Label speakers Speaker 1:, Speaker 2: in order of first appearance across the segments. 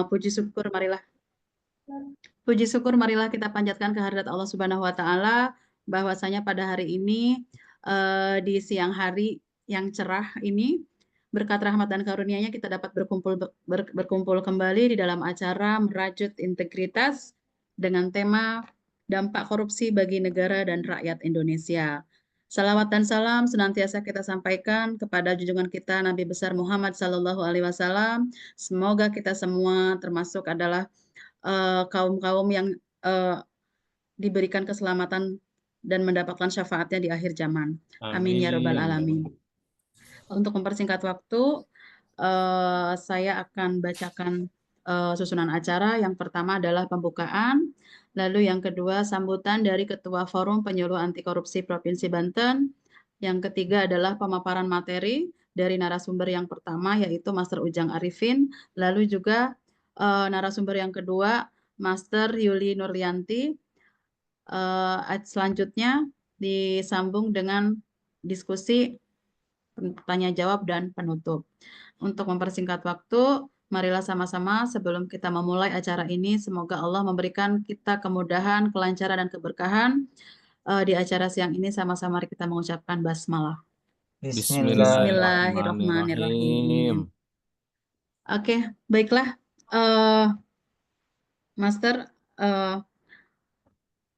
Speaker 1: Puji syukur marilah kita panjatkan kehadirat Allah Subhanahu wa taala bahwasanya pada hari ini di siang hari yang cerah ini berkat rahmat dan karunia-Nya kita dapat berkumpul kembali di dalam acara Merajut Integritas dengan tema Dampak Korupsi bagi Negara dan Rakyat Indonesia. Salawat dan salam senantiasa kita sampaikan kepada junjungan kita Nabi besar Muhammad Sallallahu Alaihi Wasallam. Semoga kita semua termasuk adalah kaum-kaum yang diberikan keselamatan dan mendapatkan syafaatnya di akhir zaman. Amin ya Rabbal Alamin. Untuk mempersingkat waktu, saya akan bacakan susunan acara. Yang pertama adalah pembukaan, lalu yang kedua sambutan dari Ketua Forum Penyuluh Anti Korupsi Provinsi Banten. Yang ketiga adalah pemaparan materi dari narasumber yang pertama yaitu Master Ujang Arifin, lalu juga narasumber yang kedua Master Yuli Nurlianti. Selanjutnya disambung dengan diskusi, tanya jawab dan penutup. Untuk mempersingkat waktu, marilah sama-sama sebelum kita memulai acara ini, semoga Allah memberikan kita kemudahan, kelancaran dan keberkahan di acara siang ini. Sama-sama mari kita mengucapkan basmalah. Bismillahirrahmanirrahim. Oke, baiklah, Master,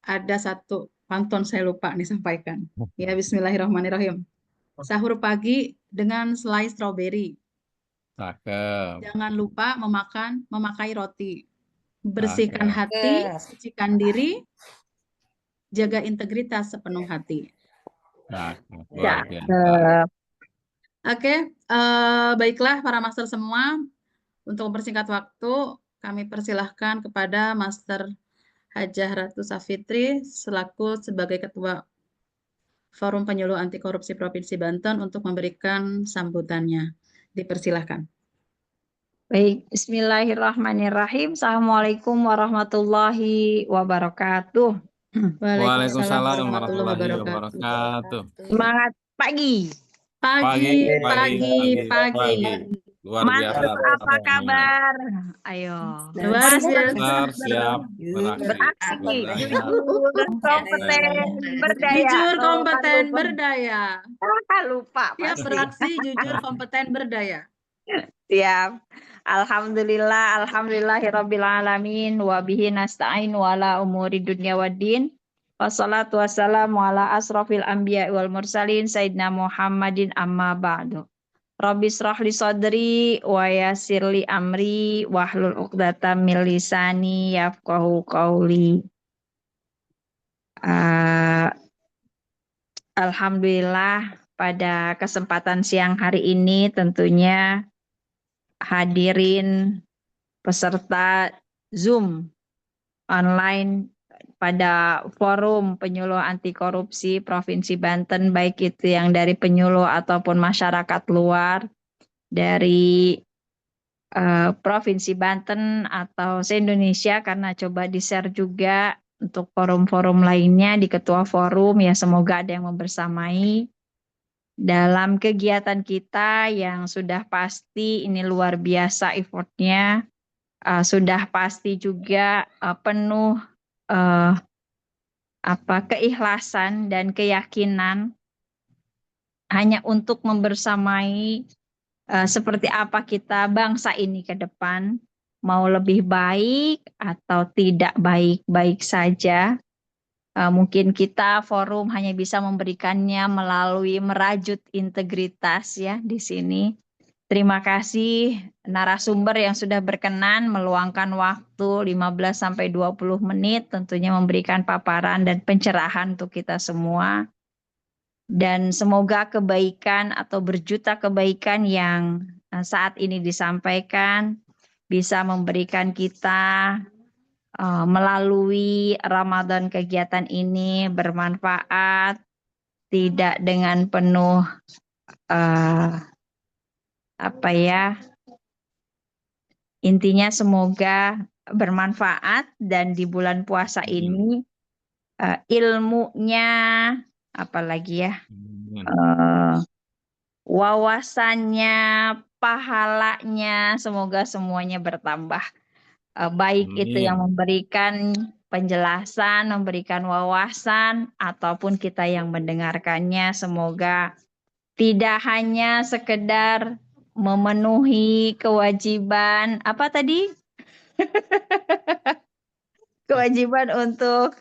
Speaker 1: ada satu pantun saya lupa nih sampaikan. Ya, Bismillahirrahmanirrahim. Sahur pagi dengan selai stroberi.
Speaker 2: Cakep.
Speaker 1: Jangan lupa memakai roti. Bersihkan hati, sucikan diri, jaga integritas sepenuh hati.
Speaker 2: Cakep. Luar biasa.
Speaker 1: Oke, baiklah para master semua. Untuk mempersingkat waktu, kami persilahkan kepada Master Hajah Ratu Safitri selaku sebagai Ketua Forum Penyuluh Anti Korupsi Provinsi Banten untuk memberikan sambutannya. Dipersilahkan.
Speaker 3: Baik, Bismillahirrahmanirrahim. Assalamualaikum warahmatullahi wabarakatuh.
Speaker 2: Waalaikumsalam warahmatullahi wabarakatuh.
Speaker 3: Semangat pagi.
Speaker 1: Pagi.
Speaker 2: Luar biasa.
Speaker 3: Mas, apa kabar? Ayo.
Speaker 1: Luar biasa.
Speaker 2: Siap
Speaker 3: beraksi. Jujur, kompeten, berdaya.
Speaker 1: Jujur, kompeten, berdaya.
Speaker 3: Lupa
Speaker 1: Siap
Speaker 3: pasti.
Speaker 1: beraksi, jujur, kompeten, berdaya.
Speaker 3: Siap. Alhamdulillahirabbil alamin wa bihi nasta'in wa ala umuri dunya waddin. Wassalatu wassalamu ala asrofil anbiya wal mursalin sayyidina Muhammadin amma ba'du. Rabbi shrahli sadri wa yassirli amri wahlul 'uqdatam min lisani yafqahu qawli. Alhamdulillah pada kesempatan siang hari ini tentunya hadirin peserta Zoom online pada Forum Penyuluh Anti Korupsi Provinsi Banten, baik itu yang dari penyuluh ataupun masyarakat luar dari Provinsi Banten atau se-Indonesia, karena coba di-share juga untuk forum-forum lainnya di Ketua Forum, ya semoga ada yang membersamai dalam kegiatan kita yang sudah pasti ini luar biasa effortnya. Sudah pasti juga penuh keikhlasan dan keyakinan hanya untuk membersamai seperti apa kita bangsa ini ke depan, mau lebih baik atau tidak baik-baik saja. Mungkin kita forum hanya bisa memberikannya melalui merajut integritas ya di sini. Terima kasih narasumber yang sudah berkenan meluangkan waktu 15-20 menit tentunya memberikan paparan dan pencerahan untuk kita semua. Dan semoga kebaikan atau berjuta kebaikan yang saat ini disampaikan bisa memberikan kita melalui Ramadan kegiatan ini bermanfaat, tidak dengan penuh intinya semoga bermanfaat dan di bulan puasa ini ilmunya apalagi ya wawasannya, pahalanya semoga semuanya bertambah. Baik itu yang memberikan penjelasan, memberikan wawasan, ataupun kita yang mendengarkannya, semoga tidak hanya sekedar memenuhi kewajiban, apa tadi? Kewajiban untuk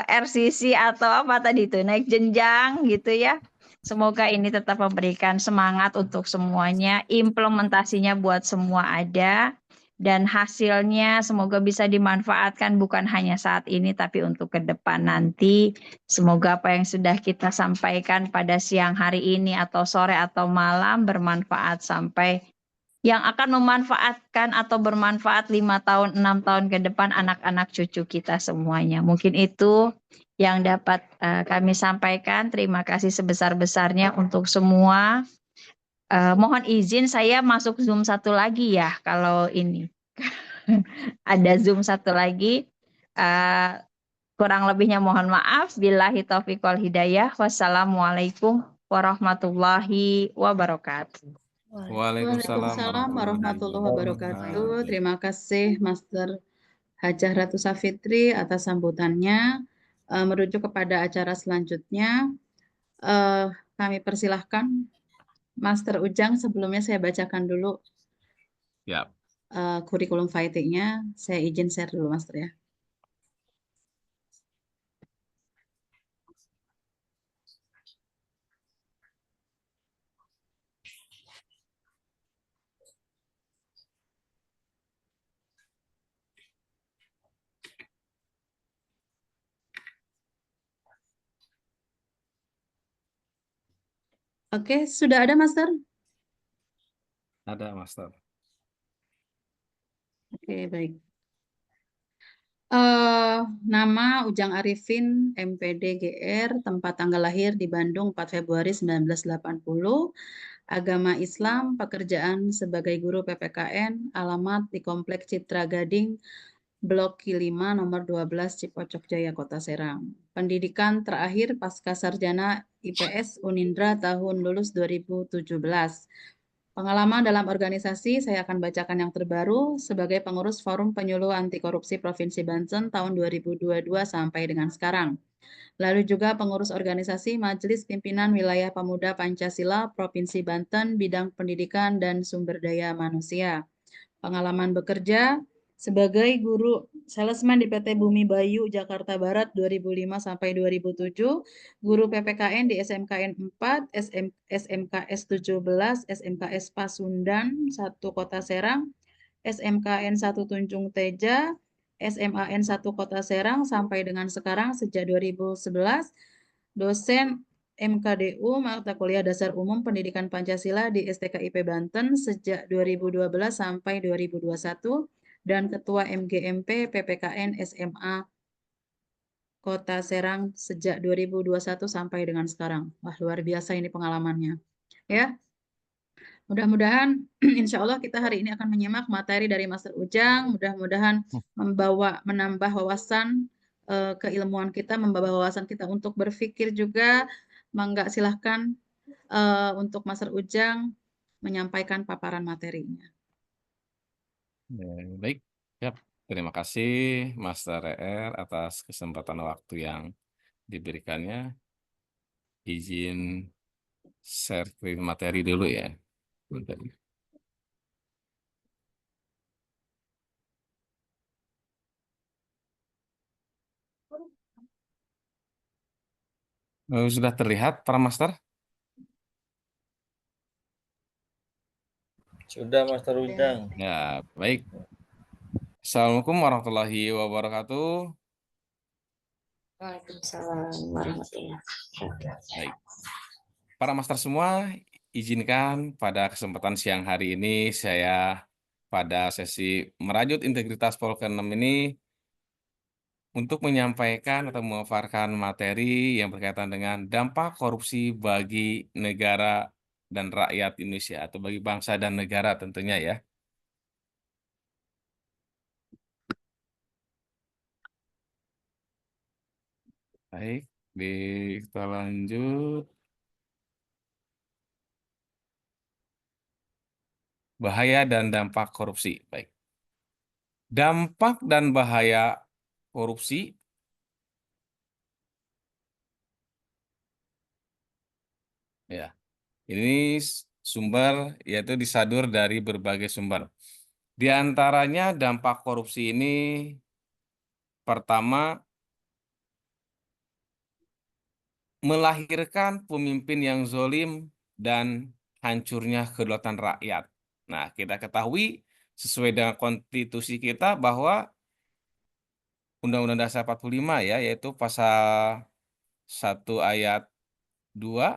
Speaker 3: RCC atau apa tadi itu, naik jenjang gitu ya. Semoga ini tetap memberikan semangat untuk semuanya, implementasinya buat semua ada, dan hasilnya semoga bisa dimanfaatkan bukan hanya saat ini tapi untuk ke depan nanti. Semoga apa yang sudah kita sampaikan pada siang hari ini atau sore atau malam bermanfaat sampai yang akan memanfaatkan atau bermanfaat 5 tahun, 6 tahun ke depan anak-anak cucu kita semuanya. Mungkin itu yang dapat kami sampaikan. Terima kasih sebesar-besarnya untuk semua. Mohon izin saya masuk Zoom satu lagi ya kalau ini. Ada Zoom satu lagi. Kurang lebihnya mohon maaf. Billahi taufiq wal hidayah. Wassalamualaikum warahmatullahi wabarakatuh.
Speaker 1: Waalaikumsalam warahmatullahi wabarakatuh. Terima kasih Master Hajah Ratu Safitri atas sambutannya. Merujuk kepada acara selanjutnya, kami persilahkan Master Ujang. Sebelumnya saya bacakan dulu kurikulum fighting-nya. Saya izin share dulu Master ya. Oke, sudah ada Master?
Speaker 2: Ada, Master.
Speaker 1: Oke, baik. Nama Ujang Arifin, MPD GR, tempat tanggal lahir di Bandung 4 Februari 1980, agama Islam, pekerjaan sebagai guru PPKN, alamat di Komplek Citra Gading, Blok K5 nomor 12 Cipocok Jaya, Kota Serang. Pendidikan terakhir pasca sarjana IPS Unindra tahun lulus 2017. Pengalaman dalam organisasi, saya akan bacakan yang terbaru sebagai pengurus Forum Penyuluh Anti Korupsi Provinsi Banten tahun 2022 sampai dengan sekarang. Lalu juga pengurus organisasi Majelis Pimpinan Wilayah Pemuda Pancasila Provinsi Banten bidang pendidikan dan sumber daya manusia. Pengalaman bekerja sebagai guru salesman di PT Bumi Bayu Jakarta Barat 2005 sampai 2007, guru PPKN di SMKN 4, SMKS 17, SMKS Pasundan 1 Kota Serang, SMKN 1 Tunjung Teja, SMAN 1 Kota Serang sampai dengan sekarang sejak 2011, dosen MKDU Mata Kuliah Dasar Umum Pendidikan Pancasila di STKIP Banten sejak 2012 sampai 2021 dan Ketua MGMP PPKN SMA Kota Serang sejak 2021 sampai dengan sekarang. Wah, luar biasa ini pengalamannya. Ya, mudah-mudahan insya Allah kita hari ini akan menyimak materi dari Master Ujang. Mudah-mudahan menambah wawasan keilmuan kita, membawa wawasan kita untuk berpikir juga. Mangga silahkan untuk Master Ujang menyampaikan paparan materinya.
Speaker 2: Baik, siap. Terima kasih Master R atas kesempatan waktu yang diberikannya. Izin share materi dulu ya. Sudah terlihat para Master?
Speaker 4: Sudah Master Ujang.
Speaker 2: Ya, baik. Assalamualaikum warahmatullahi wabarakatuh.
Speaker 5: Waalaikumsalam warahmatullahi wabarakatuh.
Speaker 2: Baik. Para Master semua, izinkan pada kesempatan siang hari ini saya pada sesi merajut integritas Polker 6 ini untuk menyampaikan atau memaparkan materi yang berkaitan dengan dampak korupsi bagi negara dan rakyat Indonesia atau bagi bangsa dan negara tentunya ya. Baik, kita lanjut. bahaya dan dampak korupsi. Baik. Dampak dan bahaya korupsi ya. Ini sumber yaitu disadur dari berbagai sumber. Di antaranya dampak korupsi ini pertama melahirkan pemimpin yang zolim dan hancurnya kedaulatan rakyat. Nah, kita ketahui sesuai dengan konstitusi kita bahwa Undang-Undang Dasar 45 ya, yaitu pasal 1 ayat 2,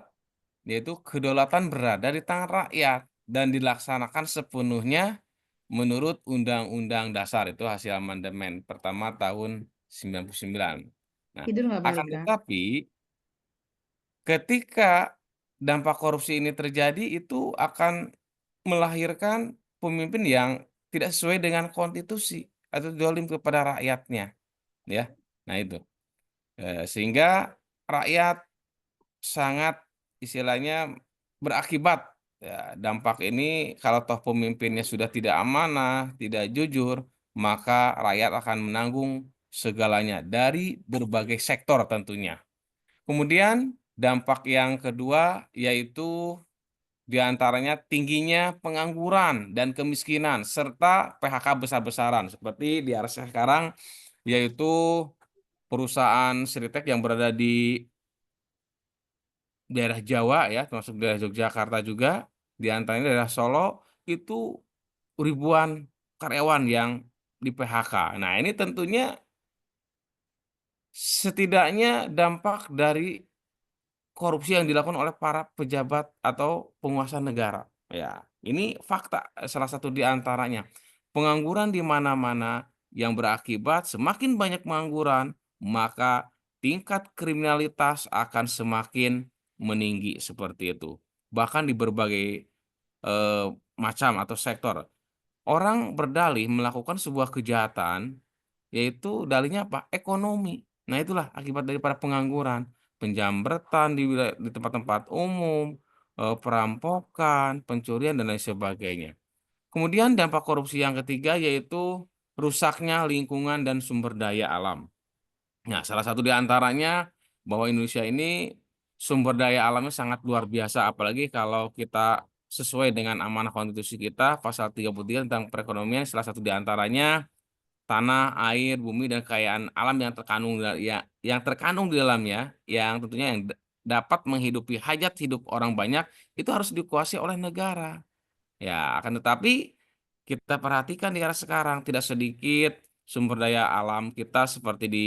Speaker 2: yaitu kedaulatan berada di tangan rakyat dan dilaksanakan sepenuhnya menurut Undang-Undang Dasar, itu hasil amandemen pertama tahun 99. Nah,
Speaker 1: Tidur nggak
Speaker 2: akan
Speaker 1: Balika?
Speaker 2: tetapi ketika dampak korupsi ini terjadi itu akan melahirkan pemimpin yang tidak sesuai dengan konstitusi atau zalim kepada rakyatnya, ya. Nah itu, sehingga rakyat sangat istilahnya berakibat, ya, dampak ini kalau toh pemimpinnya sudah tidak amanah, tidak jujur, maka rakyat akan menanggung segalanya dari berbagai sektor tentunya. Kemudian dampak yang kedua yaitu di antaranya tingginya pengangguran dan kemiskinan serta PHK besar-besaran seperti di area sekarang, yaitu perusahaan Sritek yang berada di daerah Jawa ya, termasuk daerah Yogyakarta juga, di antaranya daerah Solo, itu ribuan karyawan yang di-PHK. Nah, ini tentunya setidaknya dampak dari korupsi yang dilakukan oleh para pejabat atau penguasa negara. Ya, ini fakta salah satu di antaranya. Pengangguran di mana-mana yang berakibat semakin banyak pengangguran, maka tingkat kriminalitas akan semakin meninggi seperti itu. Bahkan di berbagai macam atau sektor. Orang berdalih melakukan sebuah kejahatan, yaitu dalihnya apa? Ekonomi. Nah, itulah akibat daripada pengangguran, penjambretan di tempat-tempat umum, perampokan, pencurian dan lain sebagainya. Kemudian dampak korupsi yang ketiga yaitu rusaknya lingkungan dan sumber daya alam. Nah, salah satu di antaranya bahwa Indonesia ini sumber daya alamnya sangat luar biasa, apalagi kalau kita sesuai dengan amanah konstitusi kita, pasal 33 tentang perekonomian, salah satu di antaranya tanah, air, bumi, dan kekayaan alam yang terkandung di dalamnya, yang tentunya yang dapat menghidupi hajat hidup orang banyak, itu harus dikuasai oleh negara. Ya, akan tetapi kita perhatikan di era sekarang tidak sedikit sumber daya alam kita seperti di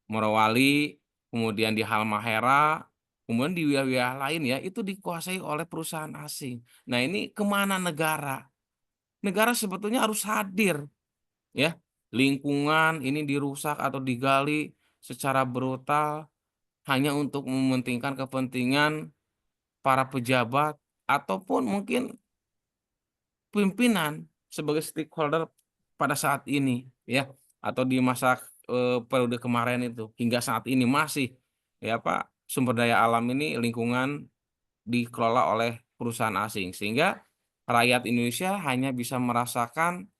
Speaker 2: Morowali, kemudian di Halmahera, kemudian di wilayah lain ya, itu dikuasai oleh perusahaan asing. Nah, ini kemana negara? Negara sebetulnya harus hadir, ya. Lingkungan ini dirusak atau digali secara brutal hanya untuk mementingkan kepentingan para pejabat ataupun mungkin pimpinan sebagai stakeholder pada saat ini ya, atau di masa periode kemarin itu hingga saat ini masih ya Pak, sumber daya alam ini lingkungan dikelola oleh perusahaan asing sehingga rakyat Indonesia hanya bisa merasakan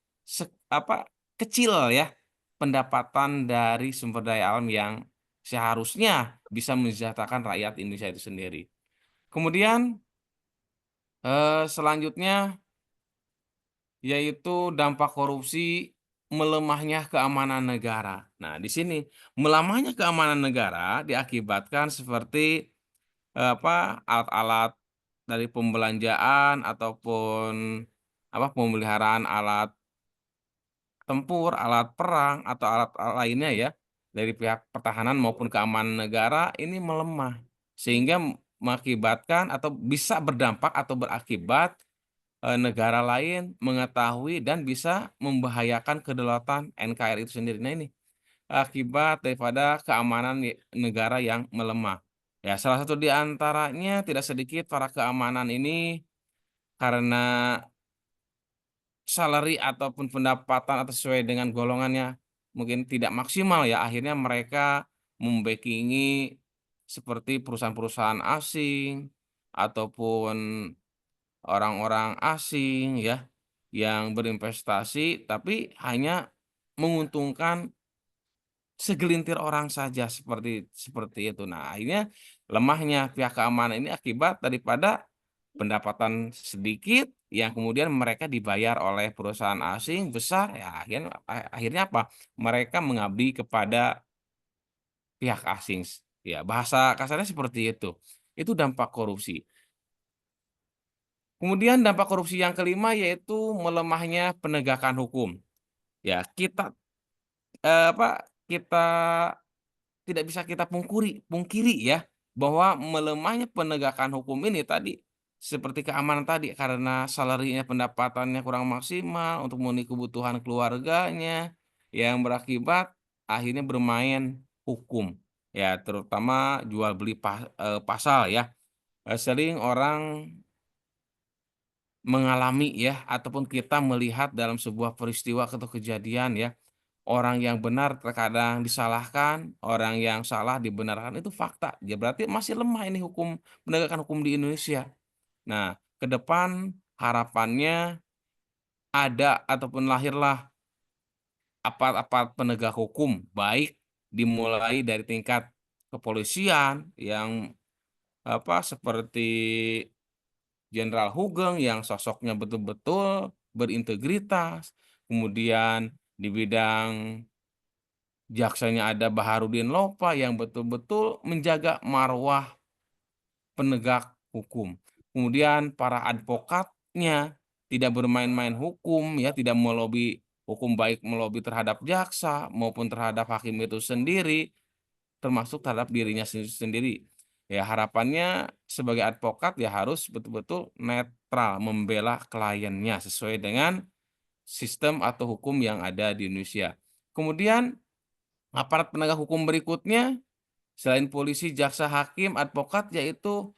Speaker 2: kecil ya pendapatan dari sumber daya alam yang seharusnya bisa mensejahterakan rakyat Indonesia itu sendiri. Kemudian selanjutnya yaitu dampak korupsi melemahnya keamanan negara. Nah, di sini melemahnya keamanan negara diakibatkan seperti alat-alat dari pembelanjaan ataupun pemeliharaan alat tempur, alat perang atau alat lainnya ya dari pihak pertahanan maupun keamanan negara ini melemah sehingga mengakibatkan atau bisa berdampak atau berakibat negara lain mengetahui dan bisa membahayakan kedaulatan NKRI itu sendiri. Nah, ini akibat daripada keamanan negara yang melemah. Ya, salah satu di antaranya tidak sedikit para keamanan ini karena salary ataupun pendapatan atau sesuai dengan golongannya mungkin tidak maksimal ya, akhirnya mereka membackingi seperti perusahaan-perusahaan asing ataupun orang-orang asing ya, yang berinvestasi, tapi hanya menguntungkan segelintir orang saja seperti itu. Nah, akhirnya lemahnya pihak keamanan ini akibat daripada pendapatan sedikit yang kemudian mereka dibayar oleh perusahaan asing besar, ya akhirnya apa? Mereka mengabdi kepada pihak asing. Ya, bahasa kasarnya seperti itu. Itu dampak korupsi. Kemudian dampak korupsi yang kelima yaitu melemahnya penegakan hukum. Ya, kita tidak bisa kita pungkiri ya, bahwa melemahnya penegakan hukum ini tadi, seperti keamanan tadi, karena salarinya pendapatannya kurang maksimal untuk memenuhi kebutuhan keluarganya, yang berakibat akhirnya bermain hukum. Ya, terutama jual beli pasal ya. Sering orang mengalami ya, ataupun kita melihat dalam sebuah peristiwa atau kejadian ya, orang yang benar terkadang disalahkan, orang yang salah dibenarkan, itu fakta. Ya berarti masih lemah ini penegakan hukum di Indonesia. Nah, ke depan harapannya ada ataupun lahirlah aparat-aparat penegak hukum, baik dimulai dari tingkat kepolisian yang seperti Jenderal Hugeng yang sosoknya betul-betul berintegritas, kemudian di bidang jaksanya ada Baharudin Lopa yang betul-betul menjaga marwah penegak hukum. Kemudian para advokatnya tidak bermain-main hukum ya, tidak melobi hukum, baik melobi terhadap jaksa maupun terhadap hakim itu sendiri, termasuk terhadap dirinya sendiri. Ya harapannya sebagai advokat ya harus betul-betul netral membela kliennya sesuai dengan sistem atau hukum yang ada di Indonesia. Kemudian aparat penegak hukum berikutnya selain polisi, jaksa, hakim, advokat yaitu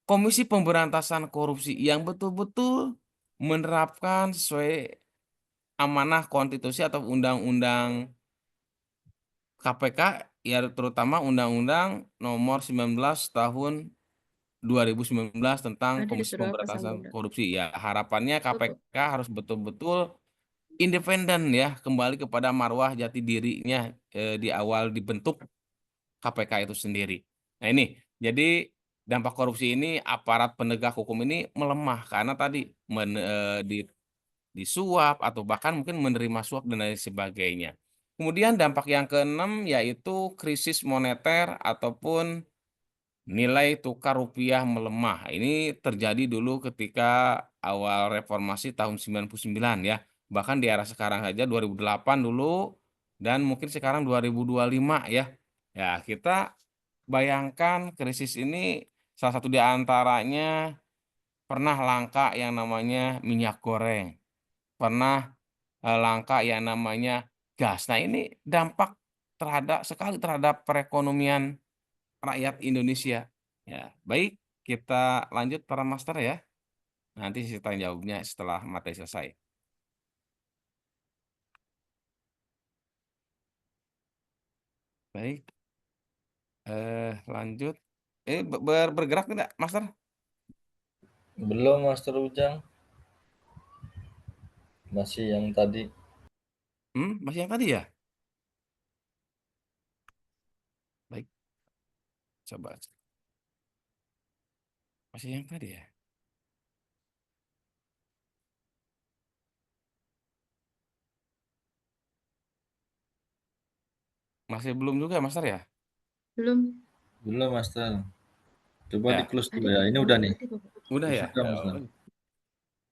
Speaker 2: Komisi Pemberantasan Korupsi yang betul-betul menerapkan sesuai amanah konstitusi atau undang-undang KPK ya, terutama Undang-Undang Nomor 19 Tahun 2019 tentang
Speaker 1: Tadi
Speaker 2: Komisi
Speaker 1: disuruh apa sama
Speaker 2: Pemberantasan
Speaker 1: Bunda?
Speaker 2: Korupsi. Ya, harapannya
Speaker 1: Tutup.
Speaker 2: KPK harus betul-betul independen ya, kembali kepada marwah jati dirinya di awal dibentuk KPK itu sendiri. Nah ini, jadi dampak korupsi ini aparat penegak hukum ini melemah karena tadi disuap atau bahkan mungkin menerima suap dan lain sebagainya. Kemudian dampak yang keenam yaitu krisis moneter ataupun nilai tukar rupiah melemah. Ini terjadi dulu ketika awal reformasi tahun 99 ya. Bahkan di era sekarang saja 2008 dulu dan mungkin sekarang 2025 ya. Ya, kita bayangkan krisis ini salah satu di antaranya pernah langka yang namanya minyak goreng. Pernah langka yang namanya gas. Nah, ini dampak terhadap perekonomian rakyat Indonesia. Ya, baik, kita lanjut para master ya. Nanti sisi tanya jawabnya setelah materi selesai. Baik, lanjut. Bergerak tidak, master?
Speaker 4: Belum, Master Ujang. Masih yang tadi.
Speaker 2: Masih yang tadi ya? Baik, coba. Masih yang tadi ya? Masih belum juga, master ya?
Speaker 1: Belum.
Speaker 4: Belum, Master. Coba
Speaker 2: Ya.
Speaker 4: di close dulu
Speaker 1: Tadi
Speaker 4: ya. Ini udah nih.
Speaker 2: Udah ya?
Speaker 4: Sudah, Master.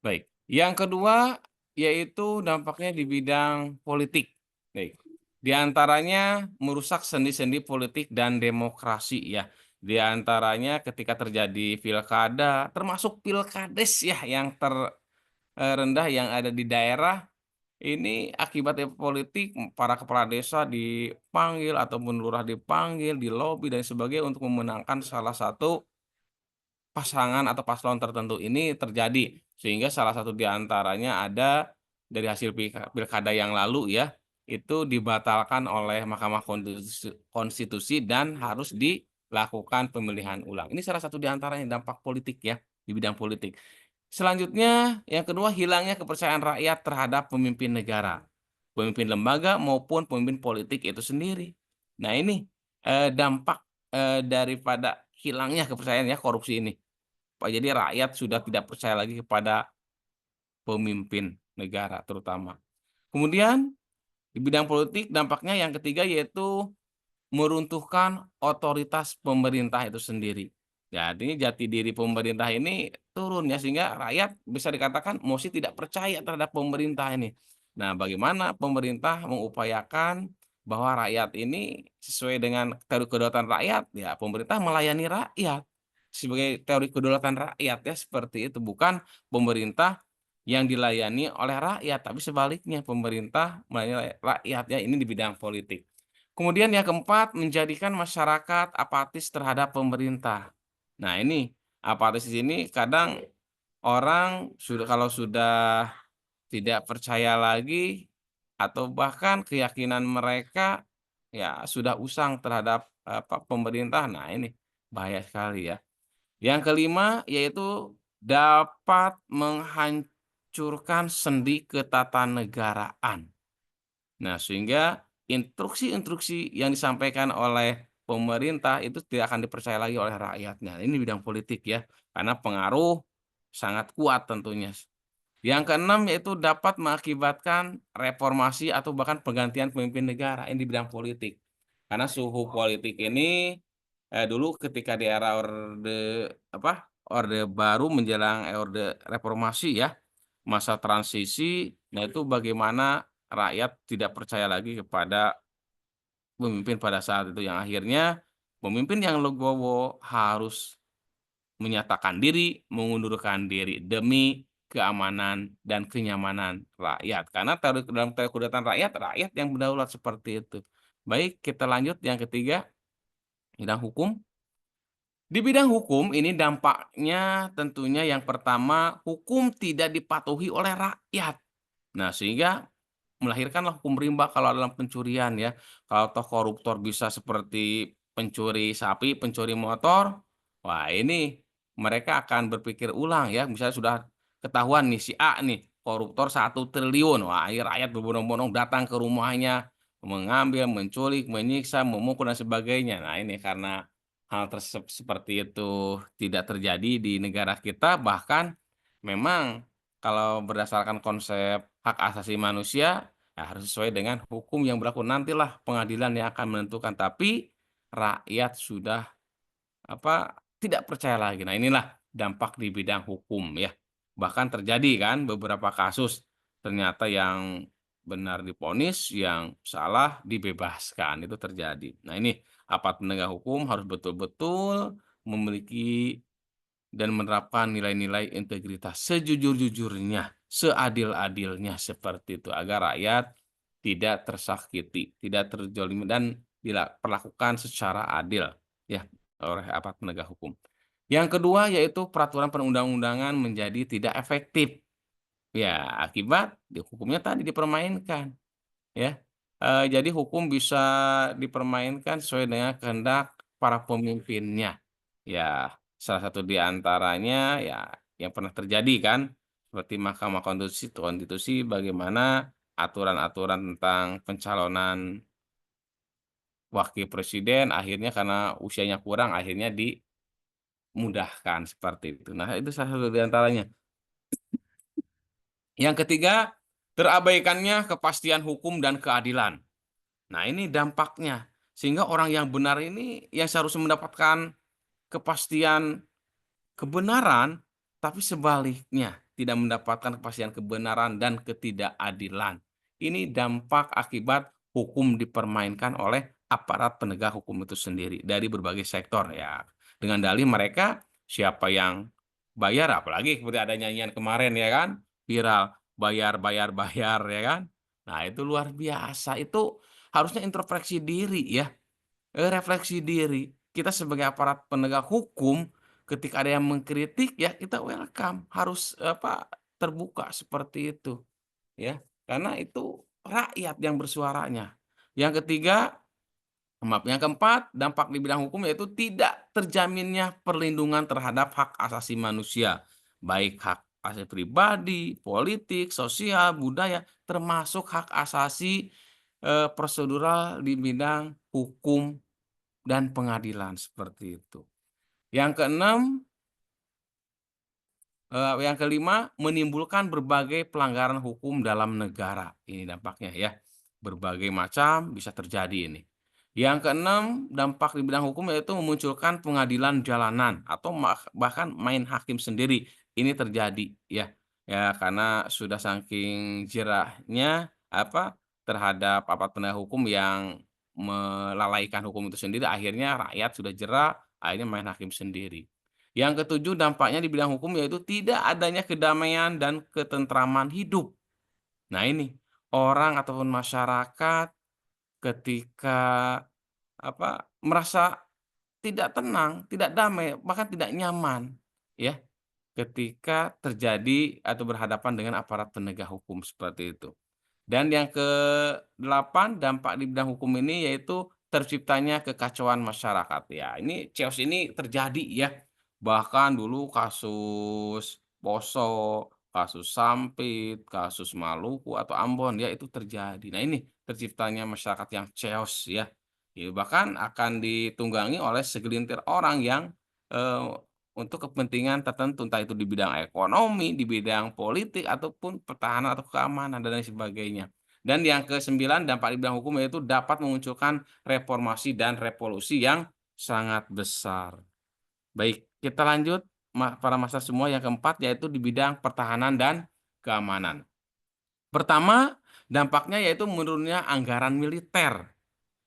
Speaker 2: Baik. Yang kedua yaitu dampaknya di bidang politik. Baik. Di antaranya merusak sendi-sendi politik dan demokrasi ya. Di antaranya ketika terjadi pilkada, termasuk pilkades ya yang terendah yang ada di daerah, ini akibatnya politik, para kepala desa dipanggil ataupun lurah dipanggil, dilobi dan sebagainya untuk memenangkan salah satu pasangan atau paslon tertentu ini terjadi. Sehingga salah satu di antaranya ada dari hasil pilkada yang lalu ya, itu dibatalkan oleh Mahkamah Konstitusi dan harus dilakukan pemilihan ulang. Ini salah satu di antaranya dampak politik ya, di bidang politik. Selanjutnya, yang kedua, hilangnya kepercayaan rakyat terhadap pemimpin negara, pemimpin lembaga maupun pemimpin politik itu sendiri. Nah ini dampak daripada hilangnya kepercayaan ya korupsi ini. Jadi rakyat sudah tidak percaya lagi kepada pemimpin negara terutama. Kemudian di bidang politik dampaknya yang ketiga yaitu meruntuhkan otoritas pemerintah itu sendiri. Jadi jati diri pemerintah ini turun ya sehingga rakyat bisa dikatakan mesti tidak percaya terhadap pemerintah ini. Nah, bagaimana pemerintah mengupayakan bahwa rakyat ini sesuai dengan teori kedaulatan rakyat, ya pemerintah melayani rakyat sebagai teori kedaulatan rakyat ya seperti itu, bukan pemerintah yang dilayani oleh rakyat, tapi sebaliknya pemerintah melayani rakyat ya ini di bidang politik. Kemudian yang keempat, menjadikan masyarakat apatis terhadap pemerintah. Nah ini, apatis di sini kadang orang kalau sudah tidak percaya lagi atau bahkan keyakinan mereka ya sudah usang terhadap pemerintah. Nah ini bahaya sekali ya. Yang kelima yaitu dapat menghancurkan sendi ketatanegaraan. Nah, sehingga instruksi-instruksi yang disampaikan oleh pemerintah itu tidak akan dipercaya lagi oleh rakyatnya. Ini bidang politik ya, karena pengaruh sangat kuat tentunya. Yang keenam yaitu dapat mengakibatkan reformasi atau bahkan penggantian pemimpin negara ini di bidang politik. Karena suhu politik ini dulu ketika di era orde baru menjelang orde reformasi ya, masa transisi, nah itu bagaimana rakyat tidak percaya lagi kepada pemimpin pada saat itu yang akhirnya pemimpin yang legowo harus menyatakan diri, mengundurkan diri demi keamanan dan kenyamanan rakyat. Karena dalam teori kedaulatan rakyat yang berdaulat seperti itu. Baik, kita lanjut yang ketiga, bidang hukum. Di bidang hukum ini dampaknya tentunya yang pertama, hukum tidak dipatuhi oleh rakyat. Nah, sehingga melahirkanlah hukum rimba kalau dalam pencurian ya. Kalau toh koruptor bisa seperti pencuri sapi, pencuri motor, wah ini mereka akan berpikir ulang ya. Misalnya sudah ketahuan nih si A nih, koruptor 1 triliun. Wah, rakyat berbondong-bondong datang ke rumahnya, mengambil, menculik, menyiksa, memukul dan sebagainya. Nah, ini karena hal seperti itu tidak terjadi di negara kita, bahkan memang kalau berdasarkan konsep hak asasi manusia, ya harus sesuai dengan hukum yang berlaku. Nantilah pengadilan yang akan menentukan, tapi rakyat sudah tidak percaya lagi. Nah, inilah dampak di bidang hukum ya. Bahkan terjadi kan beberapa kasus ternyata yang benar divonis, yang salah dibebaskan, itu terjadi. Nah, ini aparat penegak hukum harus betul-betul memiliki dan menerapkan nilai-nilai integritas sejujur-jujurnya, seadil-adilnya seperti itu agar rakyat tidak tersakiti, tidak terzolimi dan diperlakukan secara adil ya oleh aparat penegak hukum. Yang kedua yaitu peraturan perundang-undangan menjadi tidak efektif. Ya, akibat hukumnya tadi dipermainkan ya. Jadi hukum bisa dipermainkan sesuai dengan kehendak para pemimpinnya. Ya, salah satu di antaranya ya yang pernah terjadi kan seperti Mahkamah Konstitusi bagaimana aturan-aturan tentang pencalonan wakil presiden akhirnya karena usianya kurang akhirnya dimudahkan seperti itu. Nah, itu salah satu di antaranya. Yang ketiga, terabaikannya kepastian hukum dan keadilan. Nah, ini dampaknya. Sehingga orang yang benar ini yang seharusnya mendapatkan kepastian kebenaran, tapi sebaliknya tidak mendapatkan kepastian kebenaran dan ketidakadilan. Ini dampak akibat hukum dipermainkan oleh aparat penegak hukum itu sendiri dari berbagai sektor ya. Dengan dalih mereka siapa yang bayar, apalagi seperti ada nyanyian kemarin ya kan, viral bayar ya kan. Nah, itu luar biasa. Itu harusnya introspeksi diri ya. Refleksi diri. Kita sebagai aparat penegak hukum ketika ada yang mengkritik ya kita welcome, harus terbuka seperti itu ya. Karena itu rakyat yang bersuaranya. Yang ketiga, yang keempat, dampak di bidang hukum yaitu tidak terjaminnya perlindungan terhadap hak asasi manusia, baik hak asasi pribadi, politik, sosial, budaya, termasuk hak asasi prosedural di bidang hukum dan pengadilan seperti itu. Yang keenam, yang kelima, menimbulkan berbagai pelanggaran hukum dalam negara. Ini dampaknya ya. Berbagai macam bisa terjadi ini. Yang keenam, dampak di bidang hukum yaitu memunculkan pengadilan jalanan atau bahkan main hakim sendiri. Ini terjadi ya. Ya, karena sudah saking jerahnya terhadap penegak hukum yang melalaikan hukum itu sendiri, akhirnya rakyat sudah jerah, akhirnya main hakim sendiri. Yang ketujuh, dampaknya di bidang hukum yaitu tidak adanya kedamaian dan ketentraman hidup. Nah ini, orang ataupun masyarakat ketika merasa tidak tenang, tidak damai, bahkan tidak nyaman ya ketika terjadi atau berhadapan dengan aparat penegak hukum seperti itu. Dan yang ke-8, dampak di bidang hukum ini yaitu terciptanya kekacauan masyarakat. Ya, ini chaos ini terjadi ya. Bahkan dulu kasus Poso, kasus Sampit, kasus Maluku atau Ambon ya itu terjadi. Nah, ini terciptanya masyarakat yang chaos ya. Ya, bahkan akan ditunggangi oleh segelintir orang yang untuk kepentingan tertentu, entah itu di bidang ekonomi, di bidang politik, ataupun pertahanan atau keamanan, dan lain sebagainya. Dan yang ke-9, dampak di bidang hukum yaitu dapat memunculkan reformasi dan revolusi yang sangat besar. Baik, kita lanjut para master semua. Yang keempat yaitu di bidang pertahanan dan keamanan. Pertama, dampaknya yaitu menurunnya anggaran militer.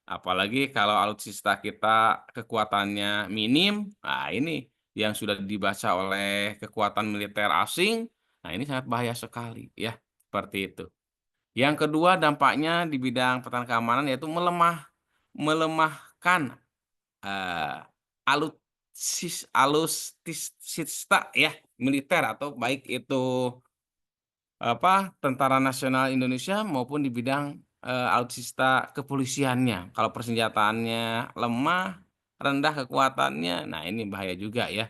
Speaker 2: Apalagi kalau alutsista kita kekuatannya minim, nah ini yang sudah dibaca oleh kekuatan militer asing, nah ini sangat bahaya sekali ya, seperti itu. Yang kedua, dampaknya di bidang pertahanan keamanan yaitu melemahkan alutsista ya militer, atau baik itu Tentara Nasional Indonesia maupun di bidang alutsista kepolisiannya. Kalau persenjataannya lemah, rendah kekuatannya, nah ini bahaya juga ya.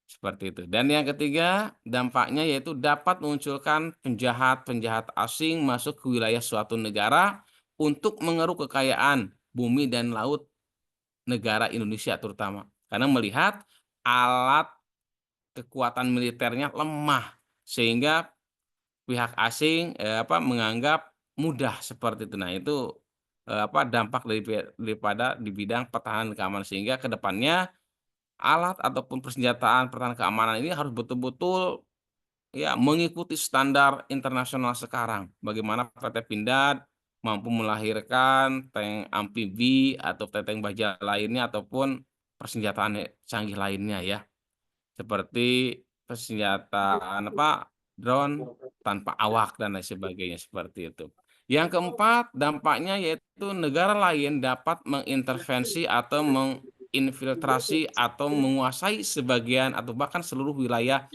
Speaker 2: Seperti itu. Dan yang ketiga, dampaknya yaitu dapat memunculkan penjahat-penjahat asing masuk ke wilayah suatu negara untuk mengeruk kekayaan bumi dan laut negara Indonesia terutama. Karena melihat alat kekuatan militernya lemah, sehingga pihak asing menganggap mudah seperti itu. Nah, itu dampak daripada di bidang pertahanan keamanan, sehingga ke depannya alat ataupun persenjataan pertahanan keamanan ini harus betul-betul ya mengikuti standar internasional sekarang. Bagaimana PT Pindad mampu melahirkan tank amfibi atau tank baja lainnya ataupun persenjataan canggih lainnya ya. Seperti persenjataan drone tanpa awak dan lain sebagainya seperti itu. Yang keempat, dampaknya yaitu negara lain dapat mengintervensi atau menginfiltrasi atau menguasai sebagian atau bahkan seluruh wilayah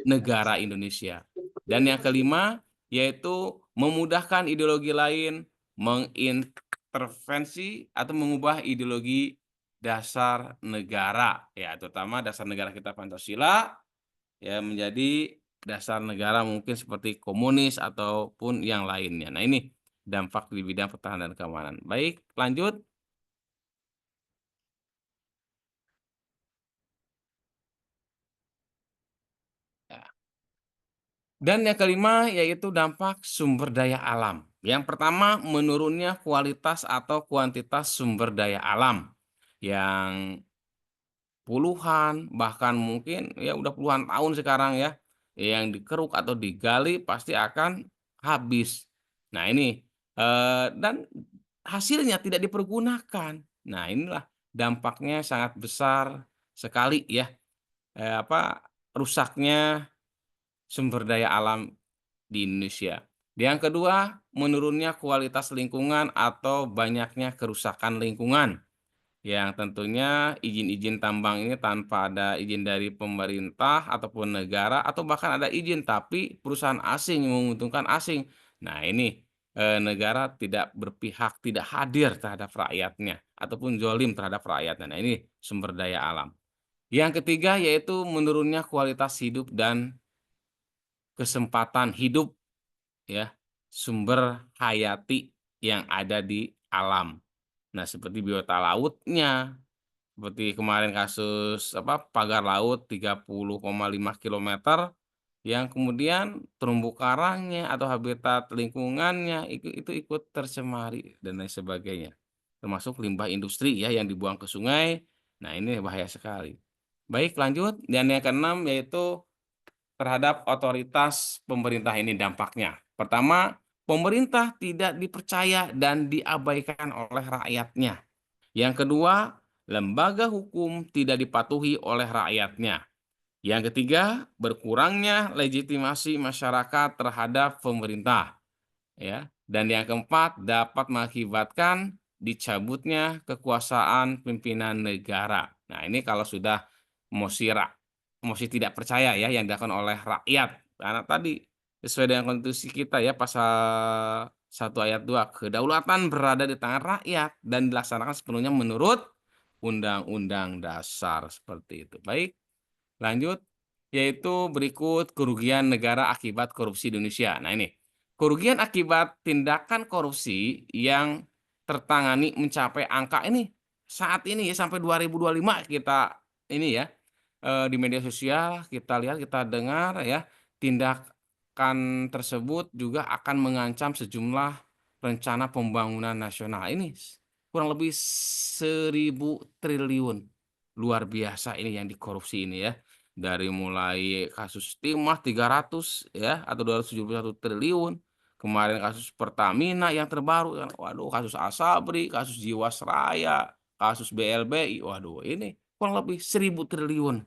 Speaker 2: negara Indonesia. Dan yang kelima, yaitu memudahkan ideologi lain mengintervensi atau mengubah ideologi dasar negara, ya terutama dasar negara kita Pancasila ya menjadi dasar negara mungkin seperti komunis ataupun yang lainnya. Nah ini dampak di bidang pertahanan dan keamanan. Baik, lanjut. Dan yang kelima yaitu dampak sumber daya alam. Yang pertama, menurunnya kualitas atau kuantitas sumber daya alam yang puluhan, bahkan mungkin ya udah puluhan tahun sekarang ya, yang dikeruk atau digali pasti akan habis. Nah ini dan hasilnya tidak dipergunakan. Nah inilah dampaknya sangat besar sekali ya, rusaknya sumber daya alam di Indonesia. Yang kedua, menurunnya kualitas lingkungan atau banyaknya kerusakan lingkungan, yang tentunya izin-izin tambang ini tanpa ada izin dari pemerintah ataupun negara, atau bahkan ada izin tapi perusahaan asing yang menguntungkan asing. Nah ini negara tidak berpihak, tidak hadir terhadap rakyatnya ataupun zolim terhadap rakyatnya. Nah ini sumber daya alam. Yang ketiga yaitu menurunnya kualitas hidup dan kesempatan hidup ya, sumber hayati yang ada di alam. Nah, seperti biota lautnya, seperti kemarin kasus pagar laut 30,5 kilometer yang kemudian terumbu karangnya atau habitat lingkungannya itu ikut tercemari dan lain sebagainya. Termasuk limbah industri ya yang dibuang ke sungai. Nah, ini bahaya sekali. Baik, lanjut. Dan yang keenam yaitu terhadap otoritas pemerintah ini dampaknya. Pertama, pemerintah tidak dipercaya dan diabaikan oleh rakyatnya. Yang kedua, lembaga hukum tidak dipatuhi oleh rakyatnya. Yang ketiga, berkurangnya legitimasi masyarakat terhadap pemerintah, ya. Dan yang keempat, dapat mengakibatkan dicabutnya kekuasaan pimpinan negara. Nah, ini kalau sudah mosi tidak percaya ya yang dilakukan oleh rakyat. Karena tadi sesuai dengan konstitusi kita ya pasal 1 ayat 2, kedaulatan berada di tangan rakyat dan dilaksanakan sepenuhnya menurut Undang-Undang Dasar seperti itu. Baik. Lanjut, yaitu berikut kerugian negara akibat korupsi di Indonesia. Nah ini, kerugian akibat tindakan korupsi yang tertangani mencapai angka ini saat ini ya sampai 2025 kita ini ya di media sosial kita lihat kita dengar ya tindakan tersebut juga akan mengancam sejumlah rencana pembangunan nasional ini kurang lebih 1.000 triliun luar biasa ini yang dikorupsi ini ya dari mulai kasus timah 300 ya atau 271 triliun. Kemarin kasus Pertamina yang terbaru kan. Waduh, kasus Asabri, kasus Jiwasraya, kasus BLBI. Waduh, ini kurang lebih 1.000 triliun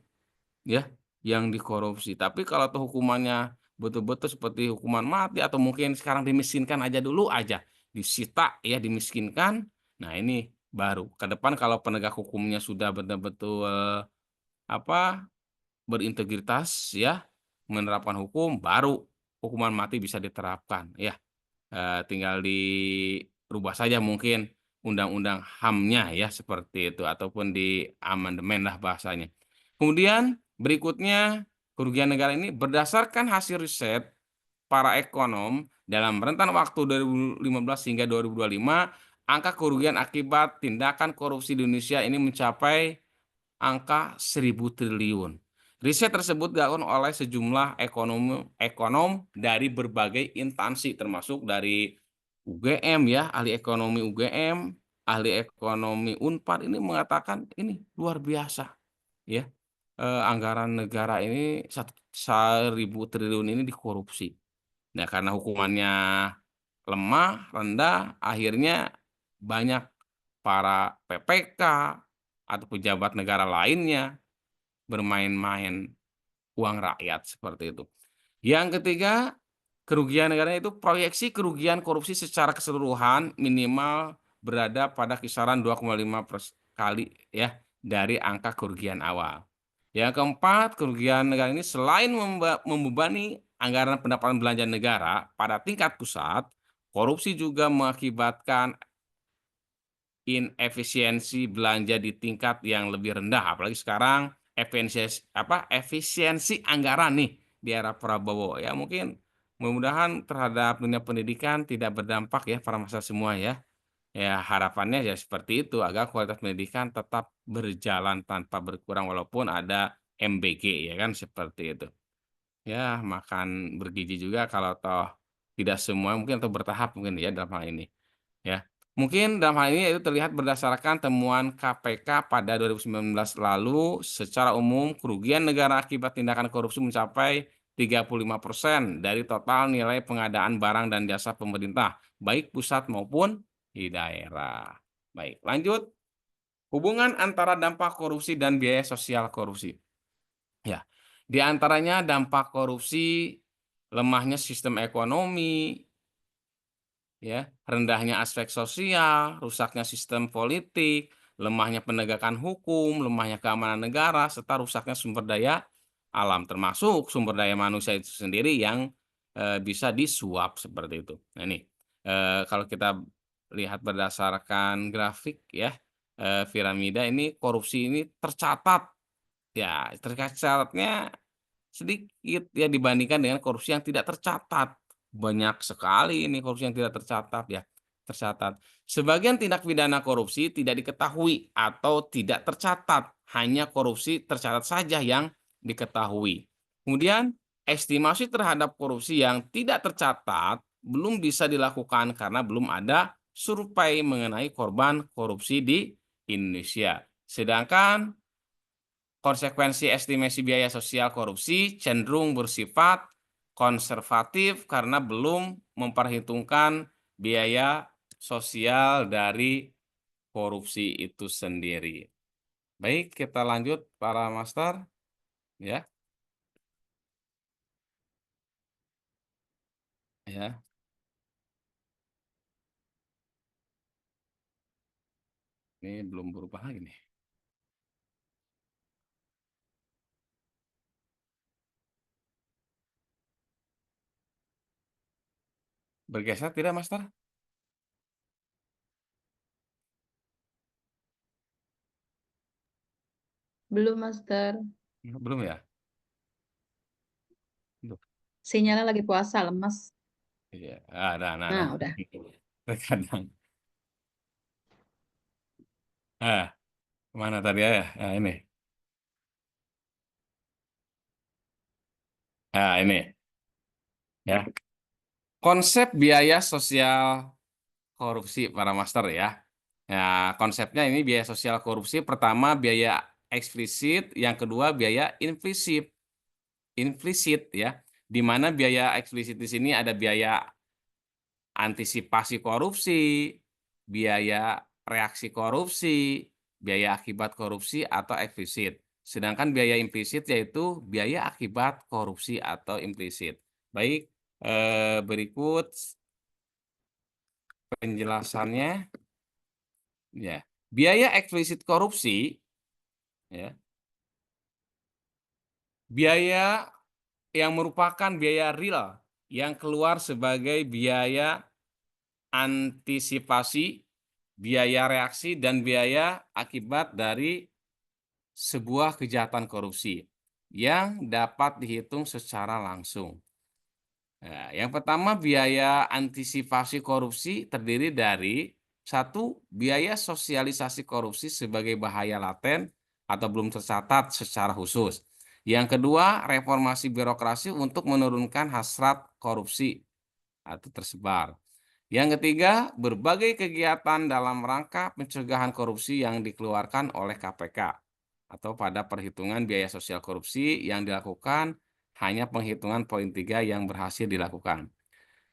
Speaker 2: ya yang dikorupsi. Tapi kalau tuh hukumannya betul-betul seperti hukuman mati atau mungkin sekarang dimiskinkan aja dulu aja, disita ya, dimiskinkan. Nah, ini baru ke depan kalau penegak hukumnya sudah betul-betul berintegritas ya, menerapkan hukum, baru hukuman mati bisa diterapkan ya. Tinggal dirubah saja mungkin undang-undang HAM-nya ya seperti itu ataupun di amandemen lah bahasanya. Kemudian berikutnya kerugian negara ini berdasarkan hasil riset para ekonom dalam rentan waktu 2015 hingga 2025, angka kerugian akibat tindakan korupsi di Indonesia ini mencapai angka 1.000 triliun. Riset tersebut dilakukan oleh sejumlah ekonom dari berbagai instansi termasuk dari UGM ya, ahli ekonomi UGM, ahli ekonomi Unpad ini mengatakan ini luar biasa ya. Anggaran negara ini 1.000 triliun ini dikorupsi. Nah, karena hukumannya lemah, rendah, akhirnya banyak para PPK atau pejabat negara lainnya bermain-main uang rakyat seperti itu. Yang ketiga, kerugian negara itu proyeksi kerugian korupsi secara keseluruhan minimal berada pada kisaran 2,5 kali ya dari angka kerugian awal. Yang keempat, kerugian negara ini selain membebani anggaran pendapatan belanja negara pada tingkat pusat, korupsi juga mengakibatkan inefisiensi belanja di tingkat yang lebih rendah. Apalagi sekarang efisiensi anggaran nih di era Prabowo. Ya mungkin mudah-mudahan terhadap dunia pendidikan tidak berdampak ya para masyarakat semua ya. Ya harapannya ya seperti itu agar kualitas pendidikan tetap berjalan tanpa berkurang walaupun ada MBG ya kan seperti itu. Ya makan bergizi juga kalau toh tidak semua mungkin atau bertahap mungkin ya dalam hal ini. Ya. Mungkin dalam hal ini itu terlihat berdasarkan temuan KPK pada 2019 lalu, secara umum kerugian negara akibat tindakan korupsi mencapai 35% dari total nilai pengadaan barang dan jasa pemerintah, baik pusat maupun di daerah. Baik, lanjut. Hubungan antara dampak korupsi dan biaya sosial korupsi. Ya, di antaranya dampak korupsi, lemahnya sistem ekonomi, ya, rendahnya aspek sosial, rusaknya sistem politik, lemahnya penegakan hukum, lemahnya keamanan negara, serta rusaknya sumber daya alam, termasuk sumber daya manusia itu sendiri yang bisa disuap seperti itu. Nah ini, kalau kita lihat berdasarkan grafik ya, piramida ini korupsi ini tercatat, ya tercatatnya sedikit ya dibandingkan dengan korupsi yang tidak tercatat. Banyak sekali ini korupsi yang tidak tercatat ya. Tercatat. Sebagian tindak pidana korupsi tidak diketahui atau tidak tercatat, hanya korupsi tercatat saja yang diketahui. Kemudian estimasi terhadap korupsi yang tidak tercatat belum bisa dilakukan karena belum ada survei mengenai korban korupsi di Indonesia. Sedangkan konsekuensi estimasi biaya sosial korupsi cenderung bersifat konservatif karena belum memperhitungkan biaya sosial dari korupsi itu sendiri. Baik, kita lanjut para master ya. Ya. Ini belum berubah lagi nih. Bergeser tidak, Master?
Speaker 1: Belum, Master.
Speaker 2: Belum ya? Belum.
Speaker 1: Sinyalnya lagi puasa, lemas.
Speaker 2: Iya, ada.
Speaker 1: Nah, udah.
Speaker 2: Terkadang. Kemana tadi ya? Nah, ini. Nah, ini. Ya. Konsep biaya sosial korupsi para master ya. Nah, konsepnya ini biaya sosial korupsi pertama biaya eksplisit, yang kedua biaya implisit. Implisit ya. Di mana biaya eksplisit di sini ada biaya antisipasi korupsi, biaya reaksi korupsi, biaya akibat korupsi atau eksplisit. Sedangkan biaya implisit yaitu biaya akibat korupsi atau implisit. Baik, berikut penjelasannya. Ya, biaya eksplisit korupsi, ya, biaya yang merupakan biaya real yang keluar sebagai biaya antisipasi, biaya reaksi, dan biaya akibat dari sebuah kejahatan korupsi yang dapat dihitung secara langsung. Nah, yang pertama biaya antisipasi korupsi terdiri dari satu, biaya sosialisasi korupsi sebagai bahaya laten atau belum tercatat secara khusus. Yang kedua, reformasi birokrasi untuk menurunkan hasrat korupsi atau tersebar. Yang ketiga, berbagai kegiatan dalam rangka pencegahan korupsi yang dikeluarkan oleh KPK atau pada perhitungan biaya sosial korupsi yang dilakukan hanya penghitungan poin 3 yang berhasil dilakukan.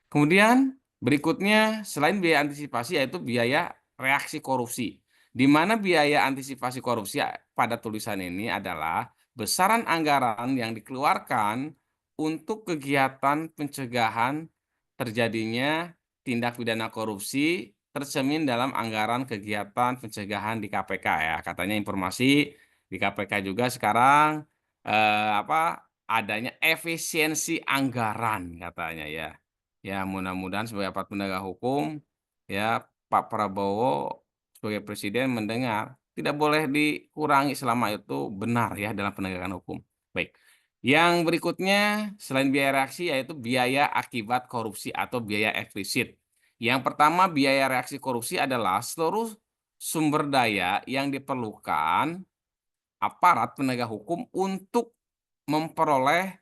Speaker 2: Kemudian berikutnya selain biaya antisipasi yaitu biaya reaksi korupsi. Di mana biaya antisipasi korupsi pada tulisan ini adalah besaran anggaran yang dikeluarkan untuk kegiatan pencegahan terjadinya tindak pidana korupsi tercermin dalam anggaran kegiatan pencegahan di KPK ya. Katanya informasi di KPK juga sekarang adanya efisiensi anggaran katanya ya. Ya, mudah-mudahan sebagai aparat penegak hukum, ya Pak Prabowo sebagai presiden mendengar tidak boleh dikurangi selama itu benar ya dalam penegakan hukum. Baik. Yang berikutnya selain biaya reaksi yaitu biaya akibat korupsi atau biaya eksplisit. Yang pertama biaya reaksi korupsi adalah seluruh sumber daya yang diperlukan aparat penegak hukum untuk memperoleh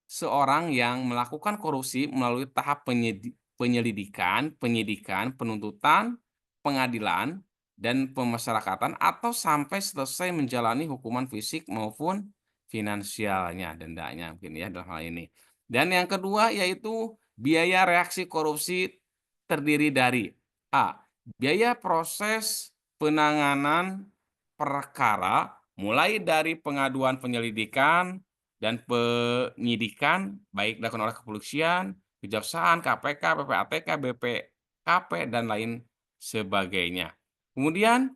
Speaker 2: seorang yang melakukan korupsi melalui tahap penyelidikan, penyidikan, penuntutan, pengadilan, dan pemasyarakatan atau sampai selesai menjalani hukuman fisik maupun finansialnya, dendanya mungkin ya dalam hal ini. Dan yang kedua yaitu biaya reaksi korupsi terdiri dari A. Biaya proses penanganan perkara mulai dari pengaduan penyelidikan dan penyidikan baik dilakukan oleh kepolisian, kejaksaan, KPK, PPATK, BPKP, dan lain sebagainya. Kemudian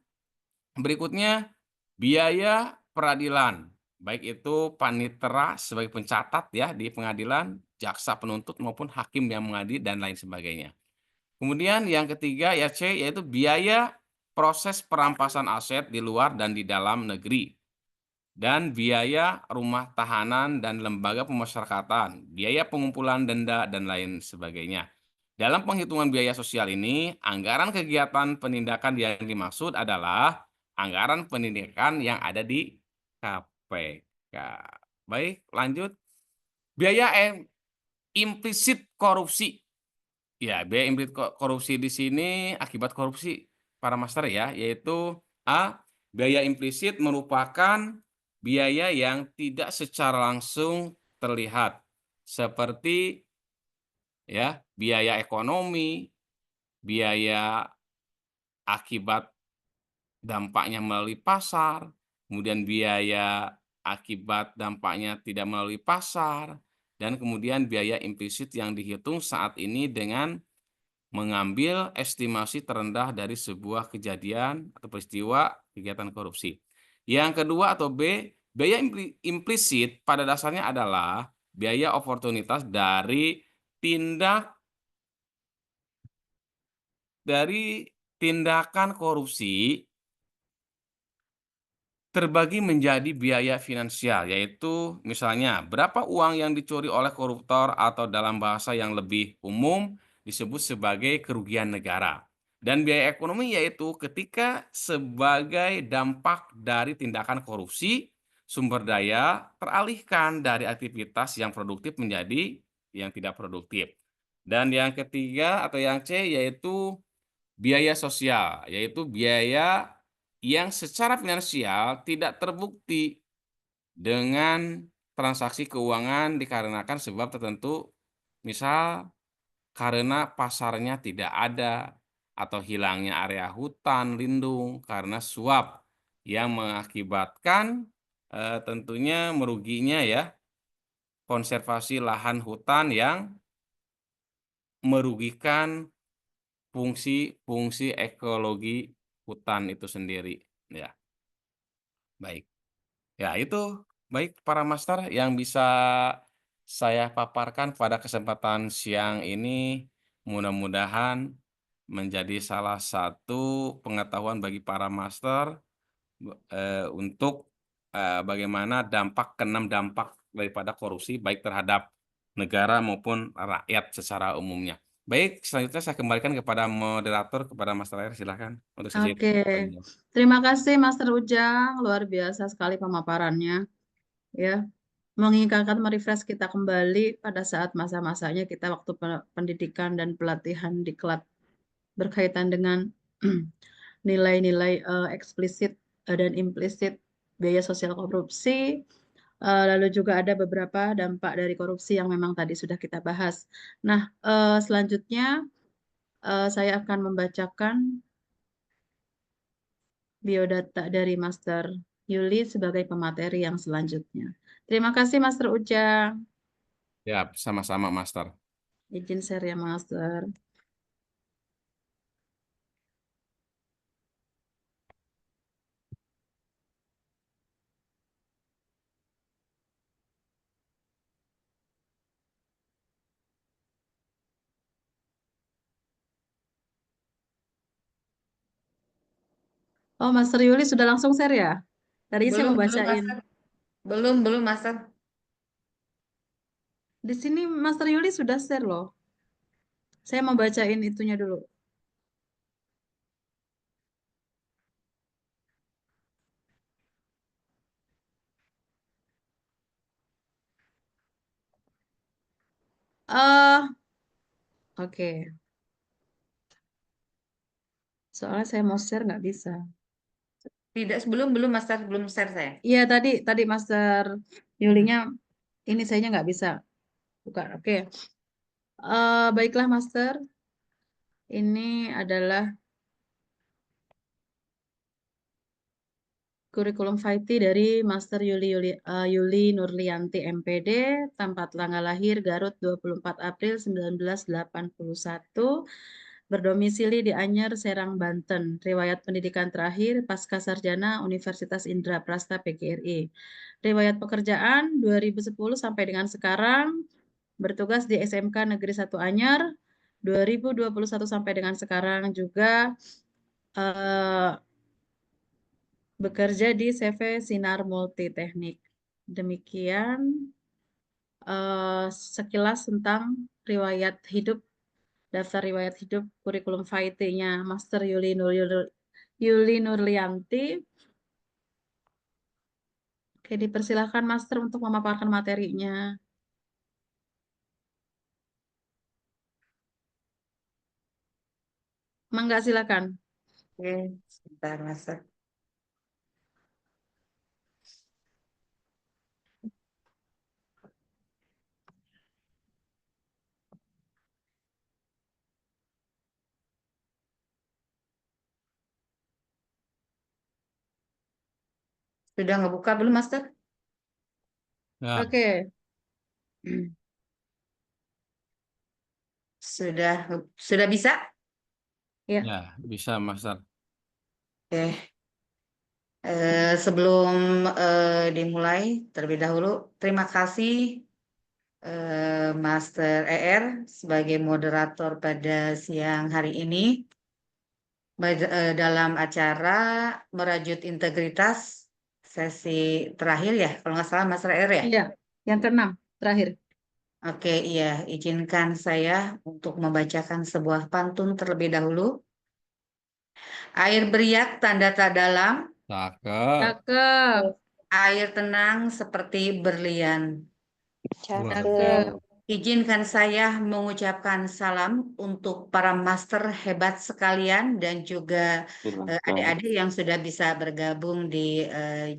Speaker 2: berikutnya biaya peradilan, baik itu panitera sebagai pencatat ya di pengadilan, jaksa penuntut maupun hakim yang mengadili dan lain sebagainya. Kemudian yang ketiga ya C yaitu biaya proses perampasan aset di luar dan di dalam negeri. dan biaya rumah tahanan dan lembaga pemasyarakatan, biaya pengumpulan denda, dan lain sebagainya. Dalam penghitungan biaya sosial ini, anggaran kegiatan penindakan yang dimaksud adalah anggaran penindakan yang ada di KPK. Baik, lanjut. Biaya implisit korupsi. Ya, biaya implisit korupsi di sini akibat korupsi para master ya, yaitu A. Biaya implisit merupakan biaya yang tidak secara langsung terlihat, seperti ya, biaya ekonomi, biaya akibat dampaknya melalui pasar, kemudian biaya akibat dampaknya tidak melalui pasar, dan kemudian biaya implisit yang dihitung saat ini dengan mengambil estimasi terendah dari sebuah kejadian atau peristiwa kegiatan korupsi. Yang kedua atau B, biaya implisit pada dasarnya adalah biaya oportunitas dari tindakan korupsi terbagi menjadi biaya finansial, yaitu misalnya berapa uang yang dicuri oleh koruptor atau dalam bahasa yang lebih umum disebut sebagai kerugian negara. Dan biaya ekonomi yaitu ketika sebagai dampak dari tindakan korupsi, sumber daya teralihkan dari aktivitas yang produktif menjadi yang tidak produktif. Dan yang ketiga atau yang C yaitu biaya sosial, yaitu biaya yang secara finansial tidak terbukti dengan transaksi keuangan dikarenakan sebab tertentu, misal karena pasarnya tidak ada atau hilangnya area hutan lindung karena suap yang mengakibatkan tentunya meruginya ya konservasi lahan hutan yang merugikan fungsi ekologi hutan itu sendiri, ya. Baik. Ya, itu baik para master yang bisa saya paparkan pada kesempatan siang ini. Mudah-mudahan menjadi salah satu pengetahuan bagi para master untuk bagaimana keenam dampak daripada korupsi baik terhadap negara maupun rakyat secara umumnya. Baik, selanjutnya saya kembalikan kepada moderator, kepada Master Air, silakan untuk sesi
Speaker 1: Oke,
Speaker 2: pertanyaannya.
Speaker 1: terima kasih Master Ujang, luar biasa sekali pemaparannya. Ya, mengingatkan merefresh kita kembali pada saat masa-masanya kita waktu pendidikan dan pelatihan diklat berkaitan dengan nilai-nilai eksplisit dan implisit biaya sosial korupsi. Lalu juga ada beberapa dampak dari korupsi yang memang tadi sudah kita bahas. Nah, selanjutnya saya akan membacakan biodata dari Master Yuli sebagai pemateri yang selanjutnya. Terima kasih Master Ujang.
Speaker 2: Ya, sama-sama Master.
Speaker 1: Izin share ya Master. Oh, Master Yuli sudah langsung share ya? Tadi saya mau bacain.
Speaker 5: Master. Belum, Master.
Speaker 1: Di sini Master Yuli sudah share loh. Saya mau bacain itunya dulu. Oke. Soalnya saya mau share nggak bisa.
Speaker 5: Tidak, belum Master, belum share saya.
Speaker 1: Iya tadi Master Yulinya ini sayanya nggak bisa. Bukan. Oke. Baiklah Master. Ini adalah kurikulum Vaiti dari Master Yuli Nurlianti MPD, tempat tanggal lahir Garut 24 April 1981, berdomisili di Anyer, Serang, Banten. Riwayat pendidikan terakhir pasca sarjana Universitas Indraprasta PGRI. Riwayat pekerjaan 2010 sampai dengan sekarang bertugas di SMK Negeri 1 Anyer. 2021 sampai dengan sekarang juga bekerja di CV Sinar Multiteknik. Demikian sekilas tentang riwayat hidup, daftar riwayat hidup kurikulum vitae-nya Master Yuli Nurlianti. Oke, dipersilakan Master untuk memaparkan materinya. Mangga, silakan.
Speaker 5: Oke, sebentar Master. Sudah ngebuka belum Master?
Speaker 2: Ya,
Speaker 1: Oke,
Speaker 5: Sudah bisa?
Speaker 1: ya.
Speaker 2: ya, bisa Master.
Speaker 5: Oke. Sebelum dimulai terlebih dahulu, terima kasih Master ER sebagai moderator pada siang hari ini dalam acara merajut integritas sesi terakhir ya, kalau nggak salah Master ER ya.
Speaker 1: Iya, yang keenam terakhir.
Speaker 5: Oke, iya, izinkan saya untuk membacakan sebuah pantun terlebih dahulu. Air beriak tanda tak dalam,
Speaker 2: Cakep.
Speaker 1: Cakep,
Speaker 5: air tenang seperti berlian.
Speaker 2: Luar
Speaker 1: cakep.
Speaker 2: biasa.
Speaker 5: Izinkan saya mengucapkan salam untuk para master hebat sekalian dan juga adik-adik yang sudah bisa bergabung di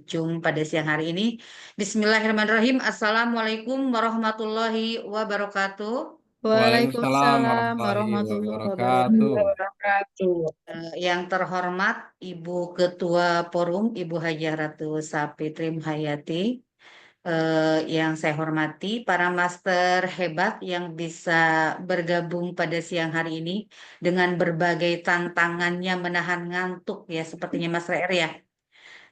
Speaker 5: Zoom pada siang hari ini. Bismillahirrahmanirrahim. Assalamualaikum warahmatullahi wabarakatuh.
Speaker 2: Waalaikumsalam
Speaker 1: Waalaikumsalam
Speaker 2: warahmatullahi
Speaker 1: warahmatullahi
Speaker 2: wabarakatuh.
Speaker 1: wabarakatuh.
Speaker 5: Yang terhormat Ibu Ketua Forum, Ibu Hajah Ratu Sapitri Hayati. Yang saya hormati para master hebat yang bisa bergabung pada siang hari ini dengan berbagai tantangannya menahan ngantuk ya sepertinya Mas Reer ya.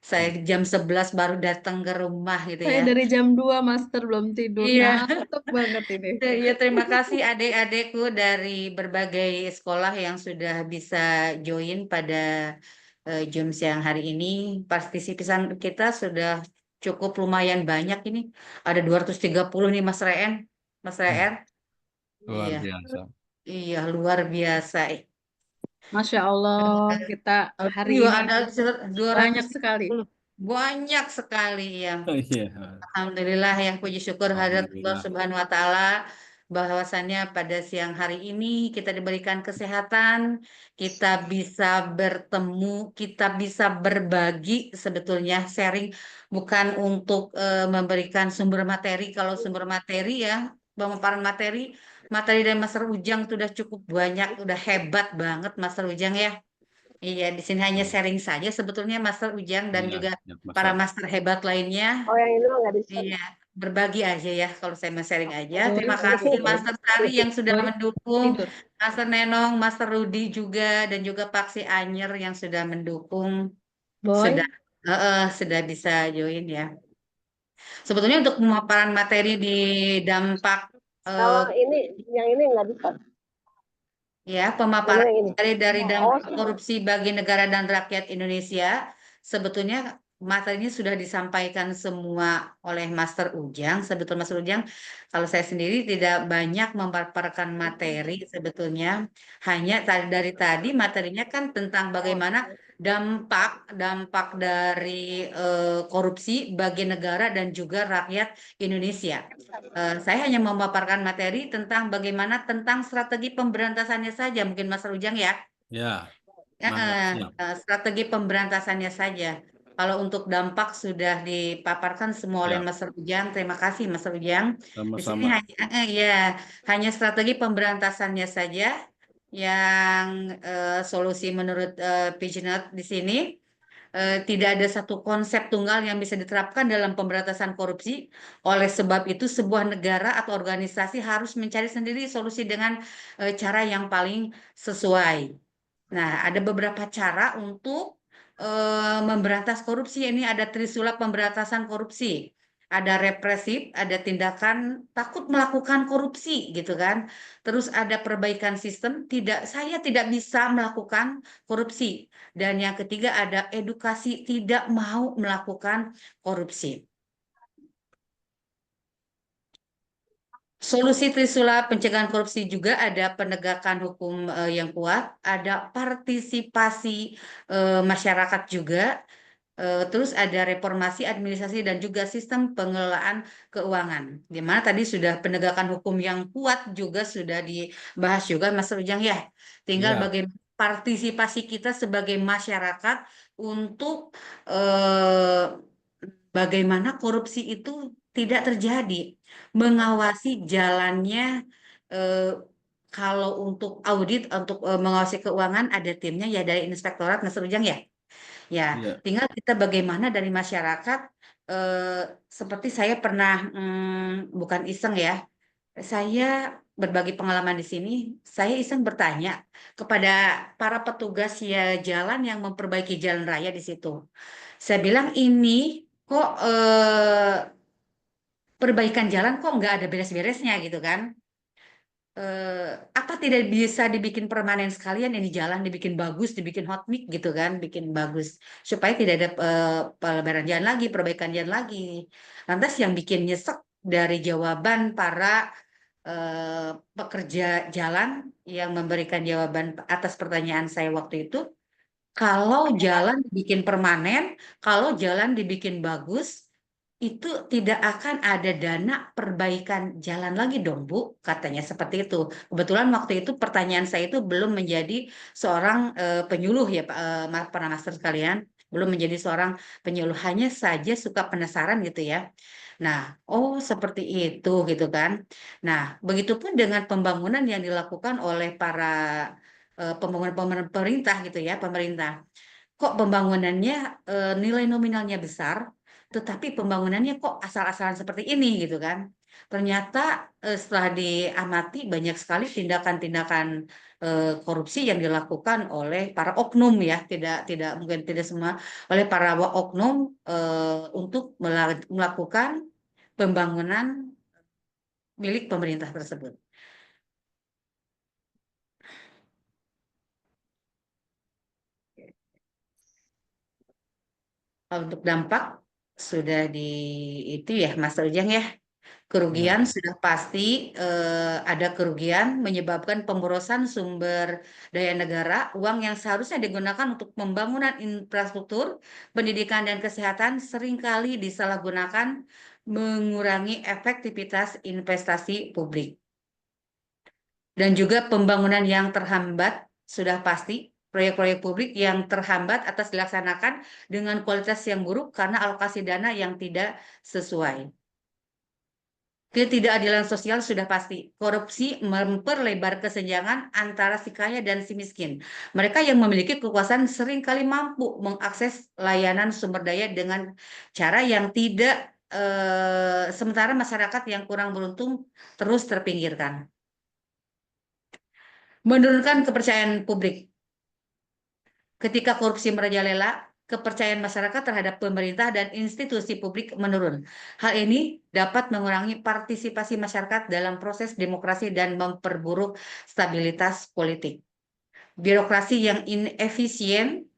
Speaker 5: Saya jam 11 baru datang ke rumah gitu
Speaker 1: Saya
Speaker 5: ya.
Speaker 1: dari jam 2 Master belum tidur.
Speaker 5: Iya.
Speaker 1: Ngantuk banget ini.
Speaker 5: Ya, terima kasih adik-adikku dari berbagai sekolah yang sudah bisa join pada Zoom siang hari ini. Partisipan kita sudah cukup lumayan banyak ini. Ada 230 nih Mas Reen. Mas Reen.
Speaker 2: Luar
Speaker 5: Iya,
Speaker 2: biasa.
Speaker 5: iya luar biasa.
Speaker 1: Masya Allah, kita hari
Speaker 5: Iya,
Speaker 1: ini
Speaker 5: ada
Speaker 1: banyak sekali.
Speaker 5: 230. Banyak sekali ya.
Speaker 2: Iya,
Speaker 5: Alhamdulillah ya puji syukur hadirat Allah
Speaker 2: alhamdulillah.
Speaker 5: Subhanahu wa taala bahwasannya pada siang hari ini kita diberikan kesehatan, kita bisa bertemu, kita bisa berbagi sebetulnya sharing bukan untuk memberikan sumber materi. Kalau sumber materi ya, pemaparan materi, materi dari Master Ujang sudah cukup banyak, udah hebat banget Master Ujang ya. Iya, di sini hanya sharing saja sebetulnya Master Ujang dan
Speaker 2: Iya,
Speaker 5: juga
Speaker 2: ya,
Speaker 5: para
Speaker 2: Master.
Speaker 5: master hebat lainnya.
Speaker 6: Oh, yang itu nggak bisa.
Speaker 5: Iya, berbagi aja ya kalau saya mau sharing aja.
Speaker 1: Boy,
Speaker 5: Terima
Speaker 1: boy,
Speaker 5: kasih
Speaker 1: boy,
Speaker 5: Master Sari yang sudah
Speaker 1: boy,
Speaker 5: mendukung,
Speaker 1: tidur.
Speaker 5: Master Nenong, Master Rudi juga dan juga Paksi Anyer yang sudah mendukung,
Speaker 1: Boy,
Speaker 5: sudah bisa join ya. Sebetulnya untuk pemaparan materi di dampak
Speaker 6: Kalau yang ini nggak bisa.
Speaker 5: ya, pemaparan
Speaker 6: Yang ini.
Speaker 5: dari
Speaker 6: Oh,
Speaker 5: dampak korupsi bagi negara dan rakyat Indonesia, sebetulnya materinya sudah disampaikan semua oleh Master Ujang. Sebetulnya Master Ujang, kalau saya sendiri tidak banyak memaparkan materi sebetulnya, hanya dari tadi materinya kan tentang bagaimana dampak dari korupsi bagi negara dan juga rakyat Indonesia. Saya hanya memaparkan materi tentang bagaimana tentang strategi pemberantasannya saja, mungkin Mas Ujang ya.
Speaker 2: Ya,
Speaker 5: Ya,
Speaker 2: mantap, siap.
Speaker 5: strategi pemberantasannya saja. Kalau untuk dampak sudah dipaparkan semua oleh
Speaker 2: Ya,
Speaker 5: Mas Ujang. Terima kasih Mas Ujang. Di sini
Speaker 2: sama-sama.
Speaker 5: hanya strategi pemberantasannya saja yang solusi menurut Pigeonot di sini. Tidak ada satu konsep tunggal yang bisa diterapkan dalam pemberantasan korupsi. Oleh sebab itu, sebuah negara atau organisasi harus mencari sendiri solusi dengan cara yang paling sesuai. Nah, ada beberapa cara untuk memberantas korupsi. Ini ada Trisula pemberantasan korupsi. ada represif, ada tindakan takut melakukan korupsi gitu kan. Terus ada perbaikan sistem, saya tidak bisa melakukan korupsi. Dan yang ketiga ada edukasi, tidak mau melakukan korupsi. Solusi Trisula pencegahan korupsi juga ada penegakan hukum yang kuat, ada partisipasi masyarakat juga, terus ada reformasi administrasi dan juga sistem pengelolaan keuangan. Di mana tadi sudah penegakan hukum yang kuat juga sudah dibahas juga Mas Ujang ya. Tinggal
Speaker 2: Iya.
Speaker 5: bagaimana partisipasi kita sebagai masyarakat untuk bagaimana korupsi itu tidak terjadi, mengawasi jalannya. Kalau untuk audit, untuk mengawasi keuangan ada timnya ya dari Inspektorat Mas Ujang ya. Ya,
Speaker 4: Iya.
Speaker 5: tinggal kita bagaimana dari masyarakat, seperti saya pernah, bukan iseng ya, saya berbagi pengalaman di sini, saya iseng bertanya kepada para petugas ya jalan yang memperbaiki jalan raya di situ. Saya bilang ini kok perbaikan jalan kok nggak ada beres-beresnya gitu kan. Apa tidak bisa dibikin permanen sekalian ini jalan dibikin bagus, dibikin hot mix gitu kan, bikin bagus supaya tidak ada pelebaran jalan lagi, perbaikan jalan lagi. Lantas yang bikin nyesek dari jawaban para pekerja jalan yang memberikan jawaban atas pertanyaan saya waktu itu, kalau jalan dibikin permanen, kalau jalan dibikin bagus, itu tidak akan ada dana perbaikan jalan lagi dong, Bu, katanya seperti itu. Kebetulan waktu itu pertanyaan saya itu belum menjadi seorang penyuluh ya, para master sekalian, belum menjadi seorang penyuluh, hanya saja suka penasaran gitu ya. Nah, oh seperti itu gitu kan. Nah, begitupun dengan pembangunan yang dilakukan oleh para pembangunan pemerintah gitu ya, pemerintah. Kok pembangunannya nilai nominalnya besar, tetapi pembangunannya kok asal-asalan seperti ini gitu kan. Ternyata setelah diamati banyak sekali tindakan-tindakan korupsi yang dilakukan oleh para oknum ya, tidak mungkin tidak semua, oleh para oknum untuk melakukan pembangunan milik pemerintah tersebut. Kalau untuk dampak sudah di itu ya Mas Ujang ya. Kerugian
Speaker 2: Iya.
Speaker 5: sudah pasti ada kerugian menyebabkan pemborosan sumber daya negara, uang yang seharusnya digunakan untuk pembangunan infrastruktur, pendidikan dan kesehatan seringkali disalahgunakan, mengurangi efektivitas investasi publik. Dan juga pembangunan yang terhambat sudah pasti, proyek-proyek publik yang terhambat atas dilaksanakan dengan kualitas yang buruk karena alokasi dana yang tidak sesuai. Ketidakadilan sosial sudah pasti. Korupsi memperlebar kesenjangan antara si kaya dan si miskin. Mereka yang memiliki kekuasaan seringkali mampu mengakses layanan sumber daya dengan cara yang tidak, sementara masyarakat yang kurang beruntung terus terpinggirkan. Menurunkan kepercayaan publik. Ketika korupsi merajalela, kepercayaan masyarakat terhadap pemerintah dan institusi publik menurun. Hal ini dapat mengurangi partisipasi masyarakat dalam proses demokrasi dan memperburuk stabilitas politik. Birokrasi yang inefisien,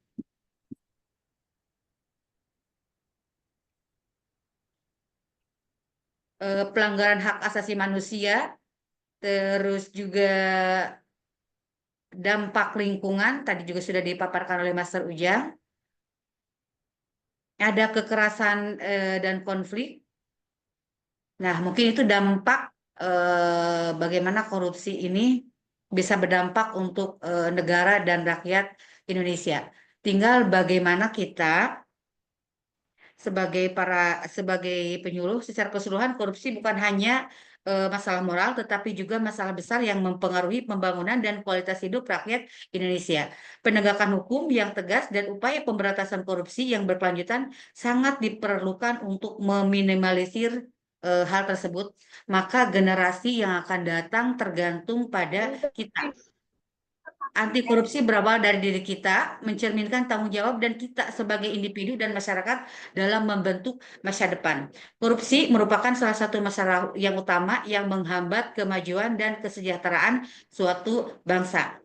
Speaker 5: pelanggaran hak asasi manusia, terus juga dampak lingkungan, tadi juga sudah dipaparkan oleh Master Ujang. Ada kekerasan dan konflik. Nah, mungkin itu dampak bagaimana korupsi ini bisa berdampak untuk negara dan rakyat Indonesia. Tinggal bagaimana kita sebagai penyuluh secara keseluruhan, korupsi bukan hanya masalah moral, tetapi juga masalah besar yang mempengaruhi pembangunan dan kualitas hidup rakyat Indonesia. Penegakan hukum yang tegas dan upaya pemberantasan korupsi yang berkelanjutan sangat diperlukan untuk meminimalisir hal tersebut. Maka generasi yang akan datang tergantung pada kita. anti korupsi berawal dari diri kita, mencerminkan tanggung jawab dan kita sebagai individu dan masyarakat dalam membentuk masa depan. Korupsi merupakan salah satu masalah yang utama yang menghambat kemajuan dan kesejahteraan suatu bangsa.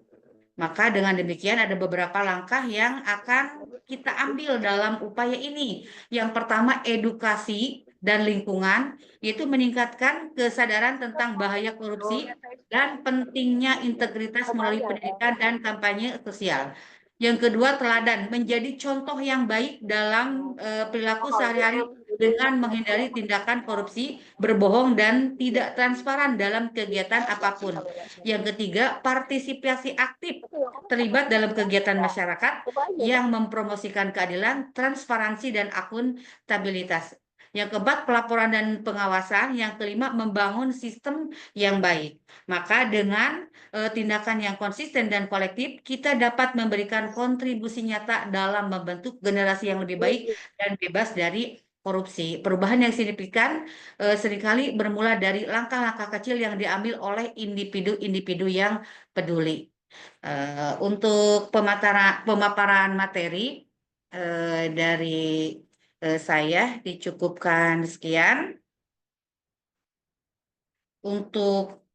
Speaker 5: Maka dengan demikian ada beberapa langkah yang akan kita ambil dalam upaya ini. Yang pertama, edukasi dan lingkungan, yaitu meningkatkan kesadaran tentang bahaya korupsi dan pentingnya integritas melalui pendidikan dan kampanye sosial. Yang kedua, teladan, menjadi contoh yang baik dalam perilaku sehari-hari dengan menghindari tindakan korupsi, berbohong, dan tidak transparan dalam kegiatan apapun. Yang ketiga, partisipasi aktif terlibat dalam kegiatan masyarakat yang mempromosikan keadilan, transparansi, dan akuntabilitas. Yang keempat, pelaporan dan pengawasan. Yang kelima, membangun sistem yang baik. Maka dengan tindakan yang konsisten dan kolektif, kita dapat memberikan kontribusi nyata dalam membentuk generasi yang lebih baik dan bebas dari korupsi. Perubahan yang signifikan seringkali bermula dari langkah-langkah kecil yang diambil oleh individu-individu yang peduli. Untuk pemaparan materi dari saya dicukupkan sekian. Untuk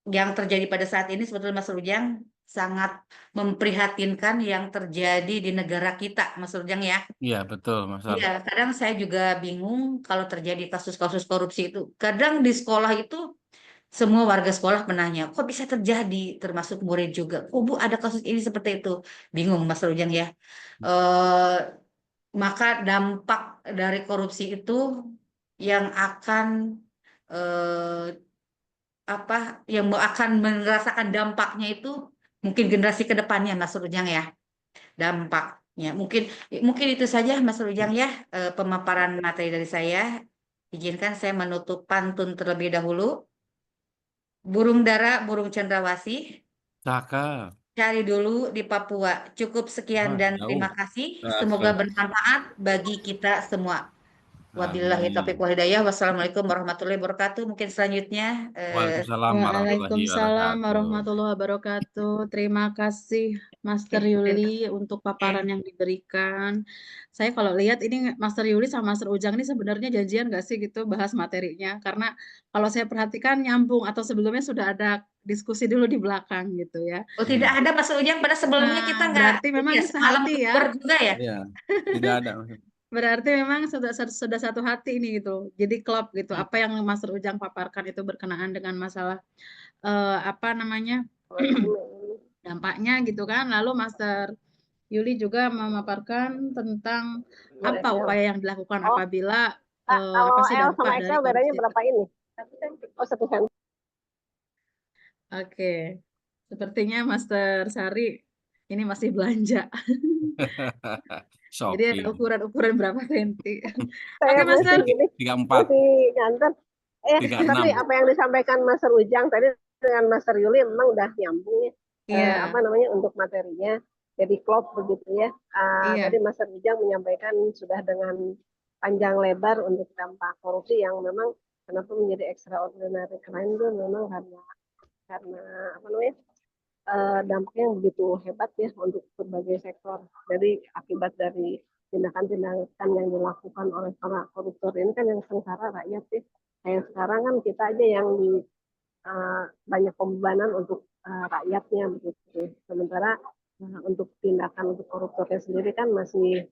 Speaker 5: yang terjadi pada saat ini sebetulnya Mas Rujang sangat memprihatinkan yang terjadi di negara kita, Mas Rujang ya.
Speaker 2: Iya, betul, Mas Al.
Speaker 5: Iya, kadang saya juga bingung kalau terjadi kasus-kasus korupsi itu. Kadang di sekolah itu semua warga sekolah menanya, kok bisa terjadi, termasuk murid juga. Oh Bu, ada kasus ini seperti itu. Bingung Mas Rujang ya. Maka dampak dari korupsi itu yang akan yang akan merasakan dampaknya itu mungkin generasi ke depannya, Mas Rujang ya. Dampaknya mungkin itu saja Mas Rujang ya, pemaparan materi dari saya. Izinkan saya menutup pantun terlebih dahulu. Burung dara, burung cendrawasih,
Speaker 2: Cakep.
Speaker 5: cari dulu di Papua. Cukup sekian
Speaker 2: Wah,
Speaker 5: dan
Speaker 2: jauh.
Speaker 5: terima kasih. Semoga bermanfaat bagi kita semua. Wabillahi taufiq wal hidayah. Wassalamualaikum warahmatullahi wabarakatuh. Mungkin selanjutnya
Speaker 2: Waalaikumsalam warahmatullahi
Speaker 1: Waalaikumsalam
Speaker 2: wabarakatuh.
Speaker 1: warahmatullahi wabarakatuh. Terima kasih Master Yuli untuk paparan yang diberikan. Saya kalau lihat ini Master Yuli sama Master Ujang ini sebenarnya janjian nggak sih gitu bahas materinya? Karena kalau saya perhatikan nyambung atau sebelumnya sudah ada diskusi dulu di belakang gitu ya.
Speaker 5: Oh tidak ada Mas Ujang, pada sebelumnya kita nggak.
Speaker 1: Berarti memang ini
Speaker 5: semalam
Speaker 1: sehati ya.
Speaker 5: juga ya.
Speaker 2: Iya, tidak ada.
Speaker 1: Berarti memang sudah satu hati ini gitu. Jadi klop gitu. Apa yang Master Ujang paparkan itu berkenaan dengan masalah apa namanya dampaknya gitu kan. Lalu Master Yuli juga memaparkan tentang apa upaya yang dilakukan apabila apa sih dampak dari korupsi.
Speaker 6: bedanya berapa ini? Oh, 1 cm.
Speaker 1: Oke. Sepertinya Master Sari ini masih belanja. Jadi ada ukuran berapa senti. Oke, Master.
Speaker 2: 34.
Speaker 6: Masih nganter.
Speaker 2: 36.
Speaker 6: Tapi apa yang disampaikan Master Ujang tadi dengan Master Yuli memang udah nyambung ya. Apa namanya untuk materinya. Jadi klop begitu ya. Tadi Master Ujang menyampaikan sudah dengan panjang lebar untuk dampak korupsi yang memang kenapa menjadi extraordinary crime itu memang karena apa namanya dampaknya yang begitu hebat ya untuk berbagai sektor. Jadi akibat dari tindakan-tindakan yang dilakukan oleh para koruptor ini kan yang sengsara rakyat sih. Kayak sekarang kan kita aja yang banyak pembebanan untuk rakyatnya begitu. Sementara untuk tindakan untuk koruptornya sendiri kan masih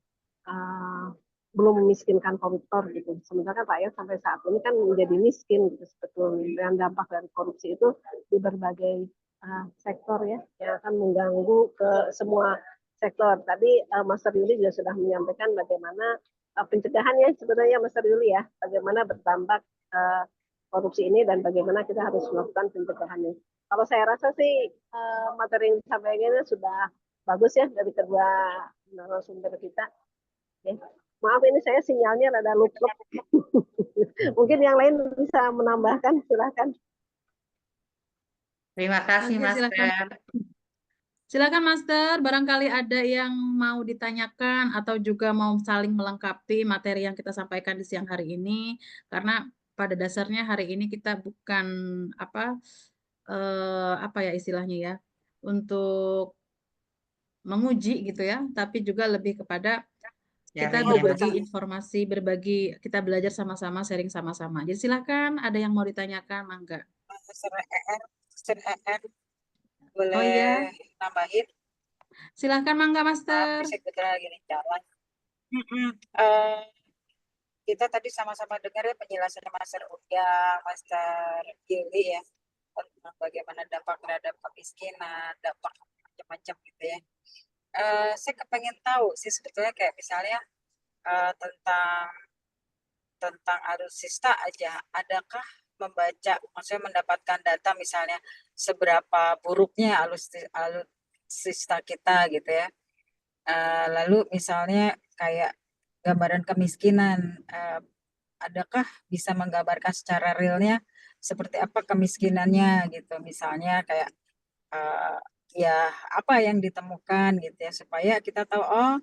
Speaker 6: belum memiskinkan koruptor gitu. Sementara rakyat sampai saat ini kan menjadi miskin gitu sebetulnya. Dan dampak dari korupsi itu di berbagai sektor ya yang akan mengganggu ke semua sektor. Tadi Master Yuli juga sudah menyampaikan bagaimana pencegahannya sebenarnya Master Yuli ya, bagaimana berdampak korupsi ini dan bagaimana kita harus melakukan pencegahannya. Kalau saya rasa sih materi yang disampaikan sudah bagus ya dari kedua narasumber kita. Ya. Maaf ini saya sinyalnya rada lup-lup. Mungkin yang lain bisa menambahkan, silakan.
Speaker 5: Terima kasih Master.
Speaker 1: Silakan Master, barangkali ada yang mau ditanyakan atau juga mau saling melengkapi materi yang kita sampaikan di siang hari ini, karena pada dasarnya hari ini kita bukan apa ya istilahnya ya, untuk menguji gitu ya, tapi juga lebih kepada kita
Speaker 5: Sharing ya, Mas.
Speaker 1: berbagi informasi, kita belajar sama-sama, sharing sama-sama. Jadi silahkan ada yang mau ditanyakan, mangga.
Speaker 7: Sister ER,
Speaker 1: Oh iya,
Speaker 7: boleh nambahin?
Speaker 1: silahkan mangga,
Speaker 7: Maaf,
Speaker 1: Master.
Speaker 7: saya kebetulan lagi di jalan. Kita tadi sama-sama dengar ya penjelasan Master Ujang, Master Gili ya, tentang bagaimana dampak terhadap kemiskinan, dampak macam-macam gitu ya. Saya kepengen tahu sih sebetulnya kayak misalnya tentang alutsista aja, adakah maksudnya mendapatkan data misalnya seberapa buruknya alutsista kita gitu ya. Lalu misalnya kayak gambaran kemiskinan, adakah bisa menggambarkan secara realnya seperti apa kemiskinannya gitu, misalnya kayak ya apa yang ditemukan gitu ya, supaya kita tahu oh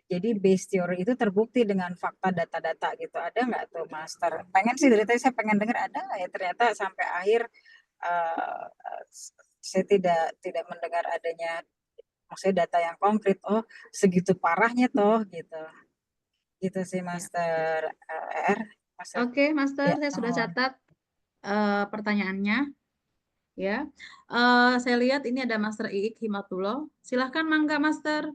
Speaker 7: jadi base theory itu terbukti dengan fakta data-data gitu. Ada nggak tuh Master? Pengen sih dari tadi saya pengen dengar, ada nggak ya, ternyata sampai akhir saya tidak mendengar adanya maksudnya data yang konkret. Oh segitu parahnya toh gitu. Gitu sih Master ER. Master.
Speaker 1: Oke, Master,
Speaker 7: Ya,
Speaker 1: saya sudah catat pertanyaannya. Ya, saya lihat ini ada Master Iik Himatullah. Silahkan mangga, Master.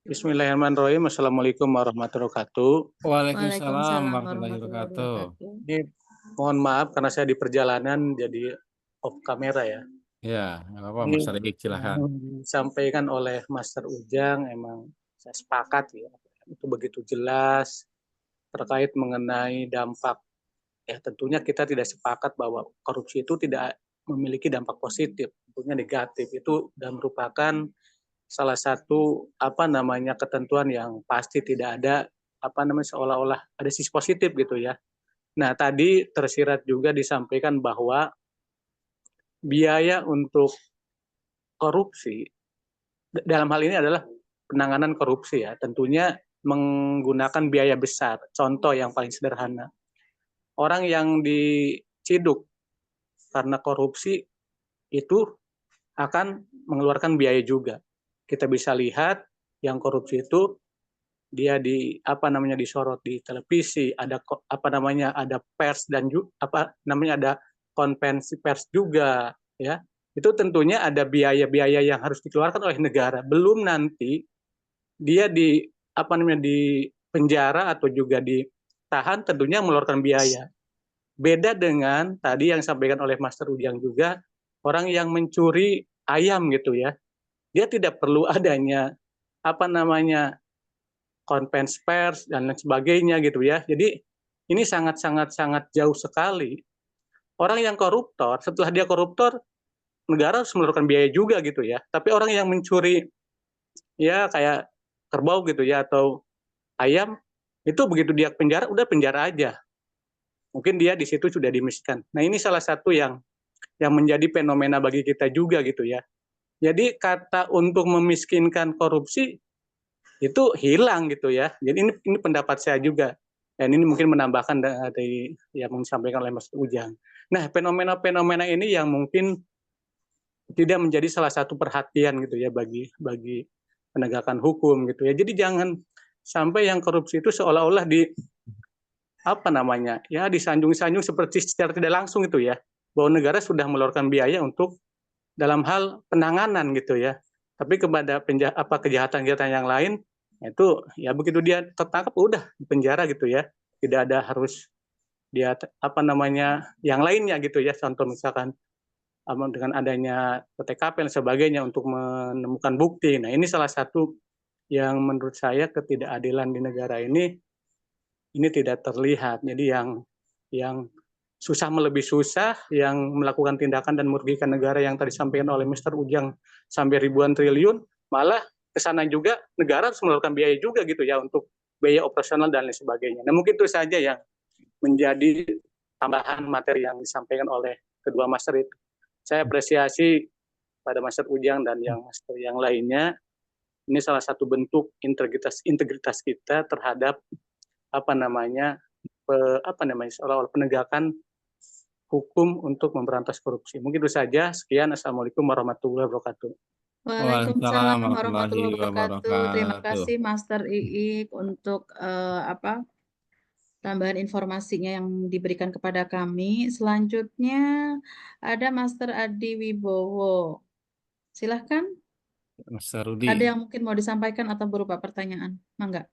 Speaker 8: Bismillahirrahmanirrahim. Assalamualaikum warahmatullahi wabarakatuh.
Speaker 2: Waalaikumsalam warahmatullahi wabarakatuh.
Speaker 8: Ini mohon maaf karena saya di perjalanan jadi off kamera ya.
Speaker 2: Ya, nggak apa-apa,
Speaker 8: Ini
Speaker 2: Master Iik, silahkan.
Speaker 8: disampaikan oleh Master Ujang, emang saya sepakat ya. Itu begitu jelas terkait mengenai dampak. Ya tentunya kita tidak sepakat bahwa korupsi itu tidak memiliki dampak positif, tentunya negatif. Itu dan merupakan salah satu ketentuan yang pasti tidak ada seolah-olah ada sisi positif gitu ya. Nah, tadi tersirat juga disampaikan bahwa biaya untuk korupsi dalam hal ini adalah penanganan korupsi ya, tentunya menggunakan biaya besar. Contoh yang paling sederhana. Orang yang diciduk karena korupsi itu akan mengeluarkan biaya juga. Kita bisa lihat yang korupsi itu dia disorot di televisi, ada ada pers dan ada konvensi pers juga ya. Itu tentunya ada biaya-biaya yang harus dikeluarkan oleh negara. Belum nanti dia di penjara atau juga ditahan tentunya mengeluarkan biaya. Beda dengan tadi yang disampaikan oleh Master Ujang juga, orang yang mencuri ayam gitu ya, dia tidak perlu adanya konferensi pers dan lain sebagainya gitu ya. Jadi ini sangat jauh sekali. Orang yang koruptor, setelah dia koruptor, negara harus mengeluarkan biaya juga gitu ya. Tapi orang yang mencuri ya kayak kerbau gitu ya atau ayam, itu begitu dia penjara, udah penjara aja. Mungkin dia di situ sudah dimiskinkan. Nah ini salah satu yang menjadi fenomena bagi kita juga gitu ya. Jadi kata untuk memiskinkan korupsi itu hilang gitu ya. Jadi ini pendapat saya juga. Dan ini mungkin menambahkan dari yang disampaikan oleh Mas Ujang. Nah fenomena-fenomena ini yang mungkin tidak menjadi salah satu perhatian gitu ya bagi penegakan hukum gitu ya. Jadi jangan sampai yang korupsi itu seolah-olah disanjung-sanjung seperti secara tidak langsung itu ya, bahwa negara sudah mengeluarkan biaya untuk dalam hal penanganan gitu ya, tapi kepada kejahatan-kejahatan yang lain itu ya begitu dia tertangkap udah di penjara gitu ya, tidak ada harus dia yang lainnya gitu ya, contoh misalkan dengan adanya TKP dan sebagainya untuk menemukan bukti. Nah ini salah satu yang menurut saya ketidakadilan di negara ini tidak terlihat. Jadi yang susah melebihi susah, yang melakukan tindakan dan merugikan negara yang tadi disampaikan oleh Mr. Ujang sampai ribuan triliun, malah ke sana juga negara harus mengeluarkan biaya juga gitu ya untuk biaya operasional dan lain sebagainya. Nah mungkin itu saja yang menjadi tambahan materi yang disampaikan oleh kedua master itu. Saya apresiasi pada Master Ujang dan yang master yang lainnya. Ini salah satu bentuk integritas kita terhadap seolah-olah penegakan hukum untuk memberantas korupsi. Mungkin itu saja. Sekian. Assalamualaikum warahmatullahi wabarakatuh.
Speaker 1: Waalaikumsalam
Speaker 2: Waalaikumsalam warahmatullahi
Speaker 1: warahmatullahi wabarakatuh. Terima
Speaker 2: wabarakatuh.
Speaker 1: kasih Master Iik untuk tambahan informasinya yang diberikan kepada kami. Selanjutnya ada Master Adi Wibowo. Silahkan.
Speaker 2: Master
Speaker 1: Ada
Speaker 2: Rudi.
Speaker 1: yang mungkin mau disampaikan atau berupa pertanyaan? Mangga.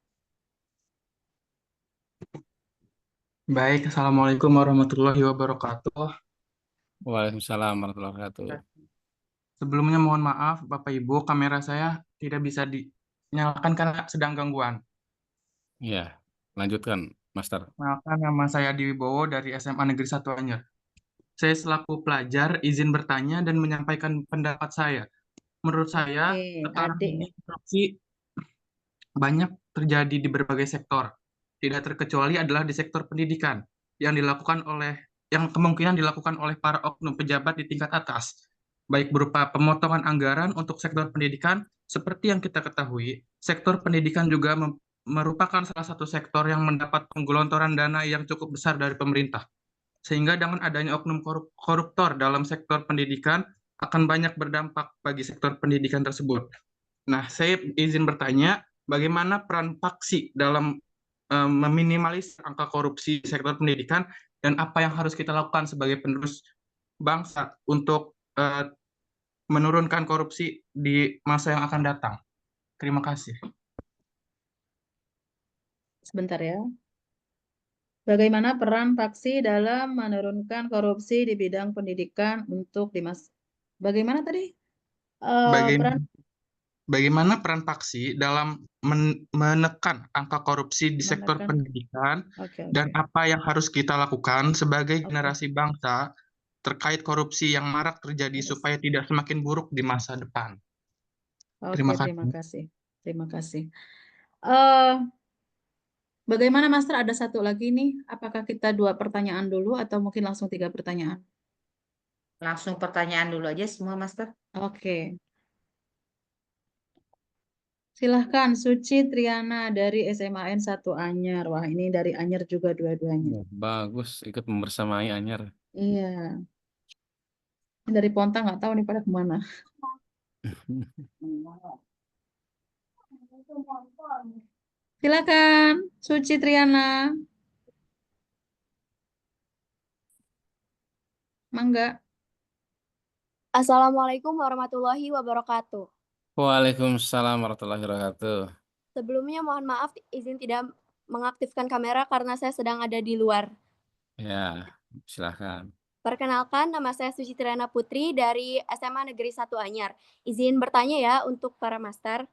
Speaker 9: Baik, Assalamualaikum warahmatullahi wabarakatuh.
Speaker 2: Waalaikumsalam warahmatullahi wabarakatuh.
Speaker 9: Sebelumnya mohon maaf, Bapak Ibu, kamera saya tidak bisa dinyalakan karena sedang gangguan.
Speaker 2: Ya, lanjutkan, Master.
Speaker 9: Kenalkan, nama saya Adi Wibowo dari SMA Negeri 1 Anyer. Saya selaku pelajar izin bertanya dan menyampaikan pendapat saya. Menurut saya, sekarang ini korupsi banyak terjadi di berbagai sektor. Tidak terkecuali adalah di sektor pendidikan yang kemungkinan dilakukan oleh para oknum pejabat di tingkat atas, baik berupa pemotongan anggaran untuk sektor pendidikan. Seperti yang kita ketahui, sektor pendidikan juga merupakan salah satu sektor yang mendapat penggelontoran dana yang cukup besar dari pemerintah. Sehingga dengan adanya oknum koruptor dalam sektor pendidikan akan banyak berdampak bagi sektor pendidikan tersebut. Nah, saya izin bertanya, bagaimana peran Paksi dalam meminimalis angka korupsi di sektor pendidikan, dan apa yang harus kita lakukan sebagai penerus bangsa untuk menurunkan korupsi di masa yang akan datang. Terima kasih.
Speaker 1: Sebentar ya. Bagaimana peran Paksi dalam menurunkan korupsi di bidang pendidikan untuk Bagaimana tadi?
Speaker 9: Bagaimana peran Paksi dalam menekan angka korupsi di sektor pendidikan, dan apa yang harus kita lakukan sebagai generasi bangsa terkait korupsi yang marak terjadi supaya tidak semakin buruk di masa depan. Terima kasih.
Speaker 1: Terima kasih. Bagaimana Master, ada satu lagi nih, apakah kita 2 pertanyaan dulu atau mungkin langsung 3 pertanyaan?
Speaker 5: Langsung pertanyaan dulu aja semua, Master.
Speaker 1: Oke. Silahkan, Suci Triana dari SMAN 1 Anyer. Wah, ini dari Anyer juga dua-duanya.
Speaker 2: Bagus, ikut membersamai Anyer.
Speaker 1: Iya. Ini dari Pontang nggak tahu nih pada kemana. Silakan, Suci Triana. Mangga.
Speaker 10: Assalamualaikum warahmatullahi wabarakatuh.
Speaker 2: Waalaikumsalam warahmatullahi wabarakatuh.
Speaker 10: Sebelumnya mohon maaf izin tidak mengaktifkan kamera karena saya sedang ada di luar.
Speaker 2: Ya, silakan.
Speaker 10: Perkenalkan, nama saya Suci Triana Putri dari SMA Negeri 1 Anyer. Izin bertanya ya untuk para master.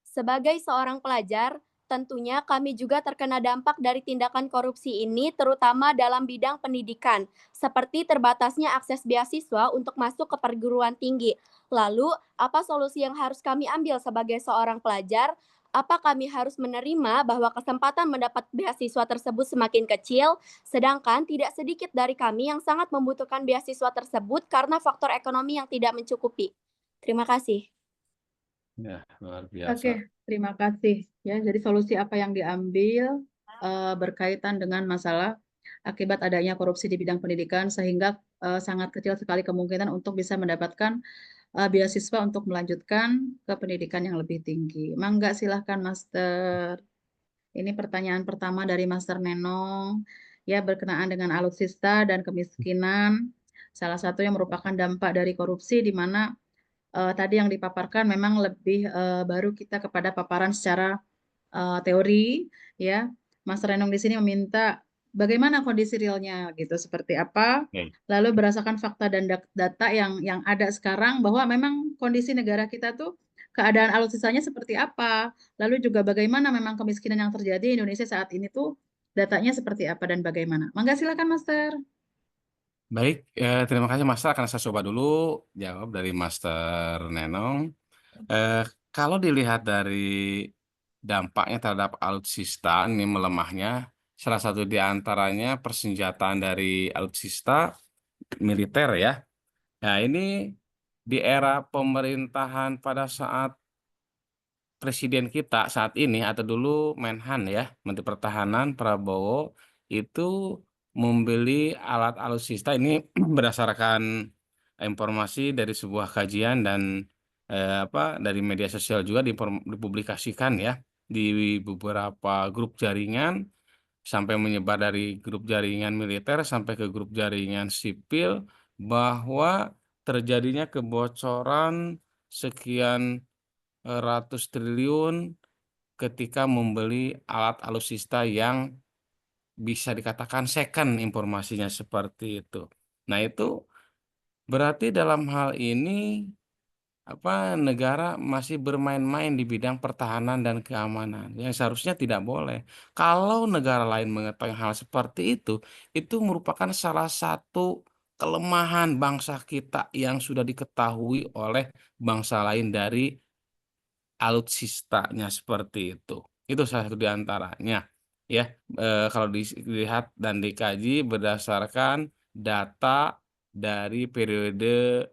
Speaker 10: Sebagai seorang pelajar, tentunya kami juga terkena dampak dari tindakan korupsi ini, terutama dalam bidang pendidikan, seperti terbatasnya akses beasiswa untuk masuk ke perguruan tinggi. Lalu, apa solusi yang harus kami ambil sebagai seorang pelajar? Apa kami harus menerima bahwa kesempatan mendapat beasiswa tersebut semakin kecil, sedangkan tidak sedikit dari kami yang sangat membutuhkan beasiswa tersebut karena faktor ekonomi yang tidak mencukupi? Terima kasih.
Speaker 2: Ya, luar biasa.
Speaker 1: Oke, terima kasih. Ya, jadi solusi apa yang diambil berkaitan dengan masalah akibat adanya korupsi di bidang pendidikan, sehingga sangat kecil sekali kemungkinan untuk bisa mendapatkan beasiswa untuk melanjutkan ke pendidikan yang lebih tinggi. Mangga, silahkan Master. Ini pertanyaan pertama dari Master Nenong, ya, berkenaan dengan alutsista dan kemiskinan. Salah satu yang merupakan dampak dari korupsi, di mana tadi yang dipaparkan memang lebih baru kita kepada paparan secara teori, ya. Mas Renong di sini meminta bagaimana kondisi realnya gitu, seperti apa, lalu berdasarkan fakta dan data yang ada sekarang, bahwa memang kondisi negara kita tuh keadaan alutsistanya seperti apa, lalu juga bagaimana memang kemiskinan yang terjadi di Indonesia saat ini tuh datanya seperti apa dan bagaimana. Mangga, silakan Master.
Speaker 2: Baik, terima kasih Master. Akan saya coba dulu jawab dari Master Nenong. Kalau dilihat dari dampaknya terhadap alutsista ini melemahnya, salah satu di antaranya persenjataan dari alutsista militer ya. Nah, ini di era pemerintahan pada saat presiden kita saat ini atau dulu Menhan ya, Menteri Pertahanan Prabowo, itu membeli alat alutsista ini berdasarkan informasi dari sebuah kajian dan dari media sosial juga dipublikasikan ya di beberapa grup jaringan sampai menyebar dari grup jaringan militer sampai ke grup jaringan sipil bahwa terjadinya kebocoran sekian ratus triliun ketika membeli alat alutsista yang bisa dikatakan second informasinya seperti itu. Nah, itu berarti dalam hal ini negara masih bermain-main di bidang pertahanan dan keamanan yang seharusnya tidak boleh. Kalau negara lain mengetahui hal seperti itu merupakan salah satu kelemahan bangsa kita yang sudah diketahui oleh bangsa lain dari alutsistanya seperti itu. Itu salah satu di antaranya. Ya, kalau dilihat dan dikaji berdasarkan data dari periode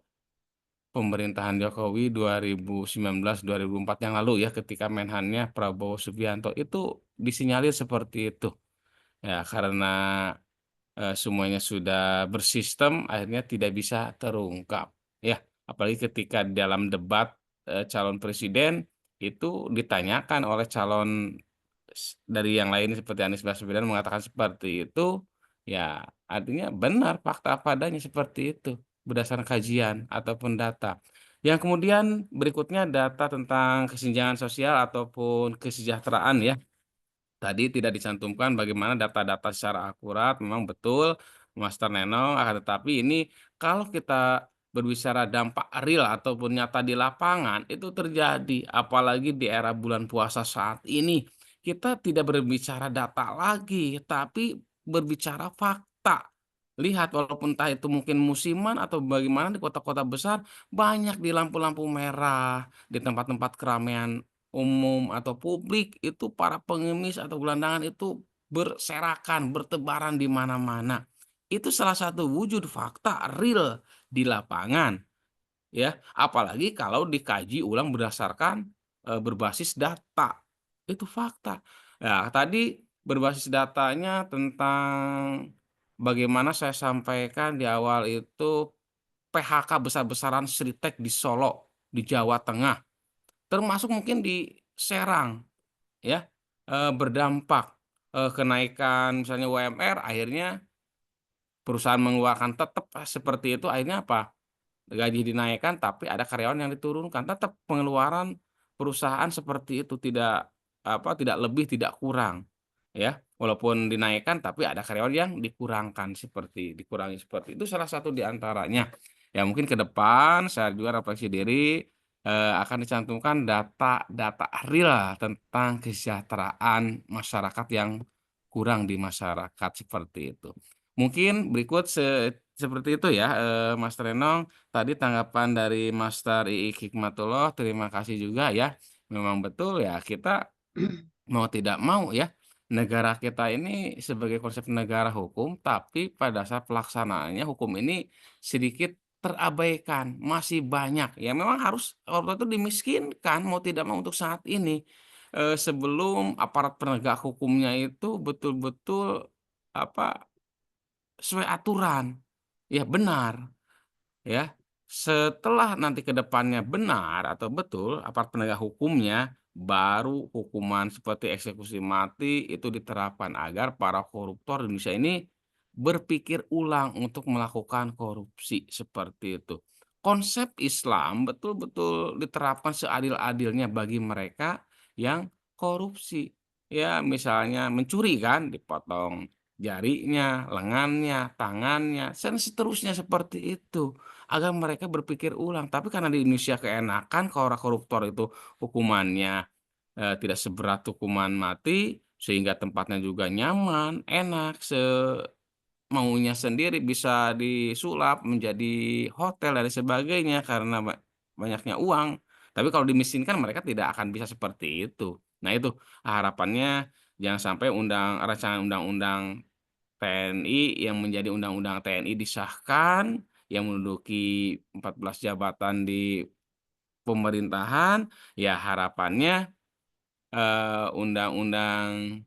Speaker 2: pemerintahan Jokowi 2019-2004 yang lalu ya, ketika Menhannya Prabowo Subianto itu disinyalir seperti itu. Ya, karena semuanya sudah bersistem, akhirnya tidak bisa terungkap. Ya, apalagi ketika dalam debat calon presiden itu ditanyakan oleh calon dari yang lain seperti Anies Baswedan mengatakan seperti itu, ya artinya benar fakta apa adanya seperti itu berdasarkan kajian ataupun data. Yang kemudian berikutnya data tentang kesenjangan sosial ataupun kesejahteraan ya. Tadi tidak dicantumkan bagaimana data-data secara akurat, memang betul Master Nenong, akan tetapi ini kalau kita berbicara dampak real ataupun nyata di lapangan itu terjadi, apalagi di era bulan puasa saat ini. Kita tidak berbicara data lagi, tapi berbicara fakta. Lihat, walaupun entah itu mungkin musiman atau bagaimana di kota-kota besar, banyak di lampu-lampu merah, di tempat-tempat keramaian umum atau publik itu para pengemis atau gelandangan itu berserakan, bertebaran di mana-mana. Itu salah satu wujud fakta real di lapangan, ya. Apalagi kalau dikaji ulang berdasarkan berbasis data. Itu fakta. Nah, tadi berbasis datanya tentang bagaimana saya sampaikan di awal itu PHK besar-besaran Sritek di Solo, di Jawa Tengah. Termasuk mungkin di Serang ya, berdampak, kenaikan misalnya UMR akhirnya perusahaan mengeluarkan tetap seperti itu akhirnya apa, gaji dinaikkan tapi ada karyawan yang diturunkan, tetap pengeluaran perusahaan seperti itu tidak lebih tidak kurang ya, walaupun dinaikkan tapi ada karyawan yang dikurangi seperti itu salah satu di antaranya. Ya mungkin ke depan saya juga refleksi diri akan dicantumkan data-data real tentang kesejahteraan masyarakat yang kurang di masyarakat seperti itu. Mungkin berikut seperti itu ya, Mas Renong. Tadi tanggapan dari Master Ii Hikmatullah, terima kasih juga ya. Memang betul ya kita mau tidak mau ya, negara kita ini sebagai konsep negara hukum, tapi pada saat pelaksanaannya hukum ini sedikit terabaikan, masih banyak. Ya memang harus waktu itu dimiskinkan mau tidak mau untuk saat ini. Sebelum aparat penegak hukumnya itu betul-betul sesuai aturan. Ya benar. Ya, setelah nanti ke depannya benar atau betul aparat penegak hukumnya, baru hukuman seperti eksekusi mati itu diterapkan agar para koruptor di Indonesia ini berpikir ulang untuk melakukan korupsi seperti itu. Konsep Islam betul-betul diterapkan seadil-adilnya bagi mereka yang korupsi. Ya, misalnya mencuri kan dipotong jarinya, lengannya, tangannya, dan seterusnya seperti itu agar mereka berpikir ulang. Tapi karena di Indonesia keenakan kalau koruptor itu hukumannya tidak seberat hukuman mati, sehingga tempatnya juga nyaman, enak, maunya sendiri bisa disulap menjadi hotel dan sebagainya karena banyaknya uang. Tapi kalau dimiskinkan mereka tidak akan bisa seperti itu. Nah itu harapannya jangan sampai rancangan undang-undang TNI yang menjadi undang-undang TNI disahkan yang menduduki 14 jabatan di pemerintahan, ya harapannya undang-undang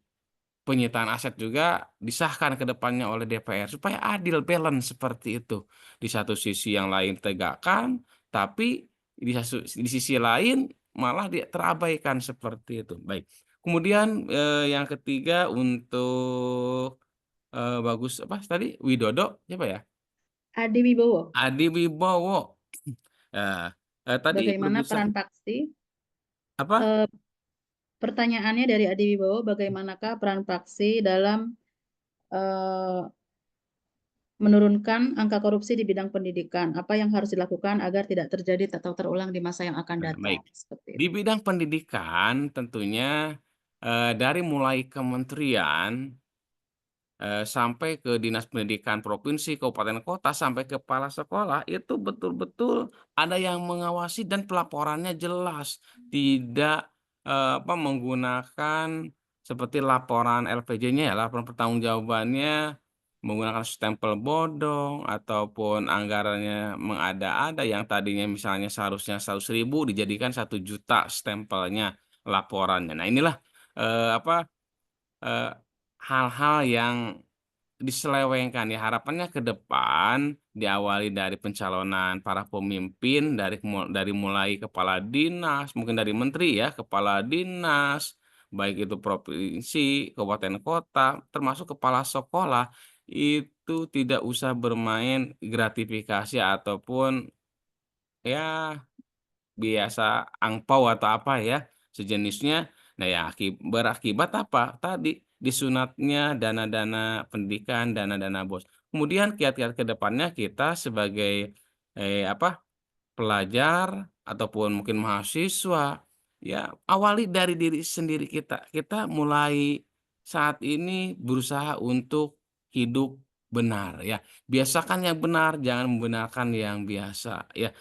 Speaker 2: penyitaan aset juga disahkan ke depannya oleh DPR supaya adil, balance seperti itu. Di satu sisi yang lain tegakkan, tapi di sisi lain malah terabaikan seperti itu. Baik. Kemudian yang ketiga untuk bagus apa tadi Widodo siapa ya?
Speaker 1: Adi Wibowo.
Speaker 2: Adi Wibowo. Tadi
Speaker 1: Bagaimana peran Paksi?
Speaker 2: Apa?
Speaker 1: Pertanyaannya dari Adi Wibowo, bagaimanakah peran Paksi dalam menurunkan angka korupsi di bidang pendidikan? Apa yang harus dilakukan agar tidak terjadi atau terulang di masa yang akan datang?
Speaker 2: Baik.
Speaker 1: Seperti
Speaker 2: Di
Speaker 1: itu.
Speaker 2: bidang pendidikan tentunya dari mulai kementerian sampai ke dinas pendidikan provinsi, kabupaten kota, sampai ke kepala sekolah itu betul-betul ada yang mengawasi dan pelaporannya jelas, tidak menggunakan seperti laporan LPJ-nya ya, laporan pertanggungjawabannya menggunakan stempel bodong ataupun anggarannya mengada-ada yang tadinya misalnya seharusnya 100.000 dijadikan 1 juta stempelnya laporannya. Nah inilah hal-hal yang diselewengkan ya, harapannya ke depan diawali dari pencalonan para pemimpin dari mulai kepala dinas, mungkin dari menteri ya, kepala dinas, baik itu provinsi, kabupaten kota, termasuk kepala sekolah, itu tidak usah bermain gratifikasi ataupun ya biasa angpau atau apa ya sejenisnya. Nah ya berakibat apa? Tadi disunatnya dana-dana pendidikan, dana-dana BOS. Kemudian kiat-kiat ke depannya kita sebagai pelajar ataupun mungkin mahasiswa ya awali dari diri sendiri kita. Kita mulai saat ini berusaha untuk hidup benar ya. Biasakan yang benar, jangan membenarkan yang biasa ya.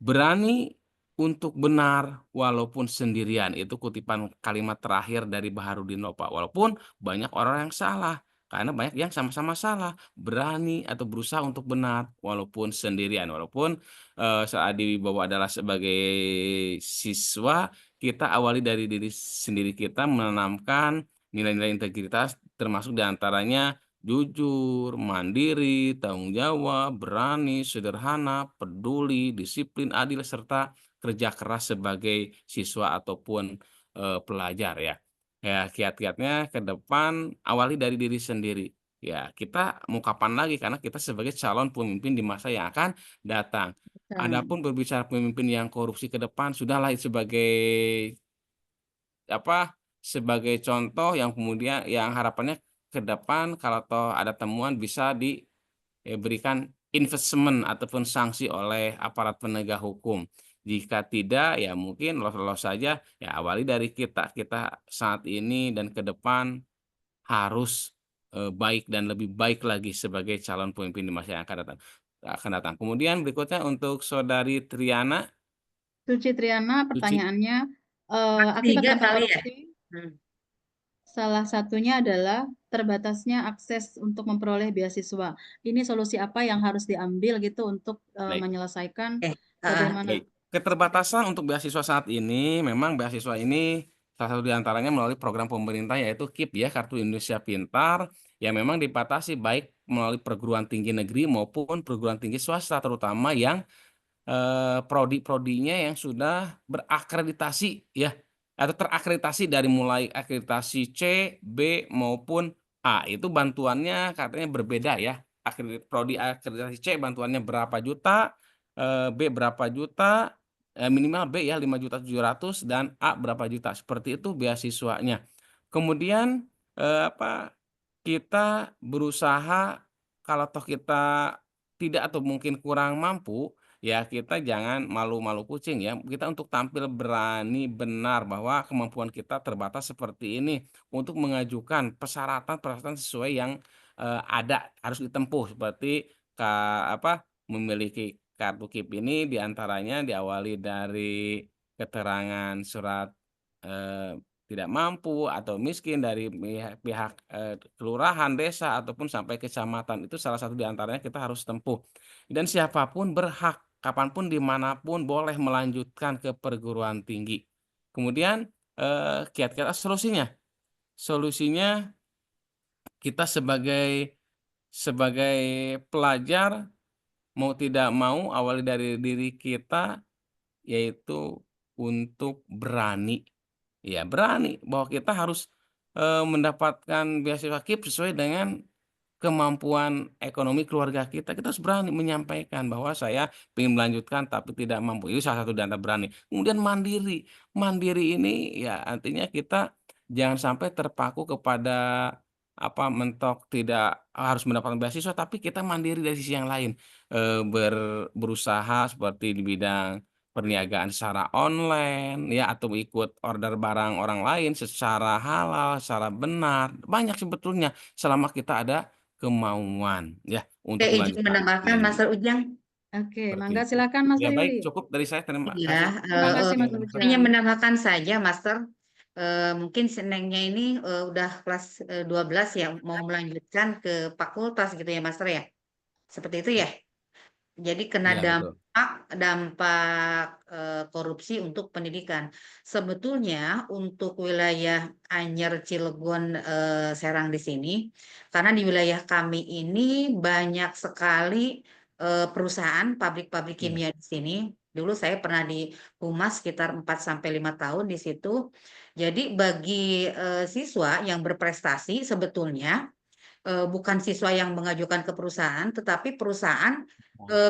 Speaker 2: Berani untuk benar walaupun sendirian, itu kutipan kalimat terakhir dari Baharudin Lopa. Walaupun banyak orang yang salah, karena banyak yang sama-sama salah. Berani atau berusaha untuk benar walaupun sendirian. Walaupun saat Wibowo adalah sebagai siswa, kita awali dari diri sendiri kita menanamkan nilai-nilai integritas termasuk diantaranya jujur, mandiri, tanggung jawab, berani, sederhana, peduli, disiplin, adil, serta kerja keras sebagai siswa ataupun pelajar ya. Ya, kiat-kiatnya ke depan awali dari diri sendiri. Ya, kita mau kapan lagi karena kita sebagai calon pemimpin di masa yang akan datang. Adapun berbicara pemimpin yang korupsi ke depan sudahlah sebagai contoh yang kemudian yang harapannya ke depan kalau toh ada temuan bisa diberikan investment ataupun sanksi oleh aparat penegak hukum. Jika tidak ya mungkin lolos saja ya awali dari kita saat ini dan ke depan harus baik dan lebih baik lagi sebagai calon pemimpin di masa yang akan datang. Kemudian berikutnya untuk Saudari Triana.
Speaker 1: Suci Triana pertanyaannya akibat
Speaker 5: Tiga
Speaker 1: angka
Speaker 5: kali ya.
Speaker 1: korupsi salah satunya adalah terbatasnya akses untuk memperoleh beasiswa. Ini solusi apa yang harus diambil gitu untuk menyelesaikan bagaimana?
Speaker 2: Baik. Keterbatasan untuk beasiswa saat ini, memang beasiswa ini salah satu diantaranya melalui program pemerintah yaitu KIP ya, Kartu Indonesia Pintar, yang memang dibatasi baik melalui perguruan tinggi negeri maupun perguruan tinggi swasta, terutama yang prodi-prodinya yang sudah berakreditasi ya atau terakreditasi dari mulai akreditasi C, B maupun A. Itu bantuannya katanya berbeda ya. Prodi akreditasi C bantuannya berapa juta, B berapa juta, minimal B ya 5.700.000 dan A berapa juta. Seperti itu beasiswanya. Kemudian kita berusaha kalau toh kita tidak atau mungkin kurang mampu ya kita jangan malu-malu kucing ya. Kita untuk tampil berani benar bahwa kemampuan kita terbatas seperti ini untuk mengajukan persyaratan sesuai yang ada harus ditempuh seperti memiliki kartu KIP ini diantaranya diawali dari keterangan surat tidak mampu atau miskin dari pihak kelurahan, desa ataupun sampai kecamatan itu salah satu diantaranya kita harus tempuh. Dan siapapun berhak kapanpun dimanapun boleh melanjutkan ke perguruan tinggi. Kemudian kiat-kiat solusinya kita sebagai pelajar mau tidak mau awali dari diri kita, yaitu untuk berani. Ya, berani bahwa kita harus mendapatkan beasiswa KIP sesuai dengan kemampuan ekonomi keluarga kita. Kita harus berani menyampaikan bahwa saya ingin melanjutkan tapi tidak mampu. Itu salah satu dana berani. Kemudian mandiri. Mandiri ini ya artinya kita jangan sampai terpaku kepada mentok tidak harus mendapatkan beasiswa, tapi kita mandiri dari sisi yang lain. Berusaha seperti di bidang perniagaan secara online ya, atau ikut order barang orang lain secara halal, secara benar. Banyak sebetulnya selama kita ada kemauan ya untuk
Speaker 5: Saya izin
Speaker 2: melanjutkan
Speaker 5: menambahkan,
Speaker 2: ini.
Speaker 5: Master Ujang.
Speaker 1: Oke,
Speaker 2: Seperti
Speaker 1: mangga
Speaker 2: itu.
Speaker 1: silakan Mas
Speaker 2: Ya baik,
Speaker 1: Yuli.
Speaker 2: cukup dari saya. Terima
Speaker 5: Iya,
Speaker 2: kasih.
Speaker 1: Terima kasih Mas
Speaker 5: hanya
Speaker 1: Ujang.
Speaker 5: menambahkan saja, Master. Mungkin senengnya ini udah kelas 12 ya, mau melanjutkan ke fakultas gitu ya, Master ya. Seperti itu ya. Jadi kena
Speaker 2: Ya, betul.
Speaker 5: dampak korupsi untuk pendidikan. Sebetulnya untuk wilayah Anyer, Cilegon, Serang di sini, karena di wilayah kami ini banyak sekali perusahaan pabrik-pabrik kimia di sini. Dulu saya pernah di Humas sekitar 4-5 tahun di situ. Jadi bagi siswa yang berprestasi sebetulnya bukan siswa yang mengajukan ke perusahaan, tetapi perusahaan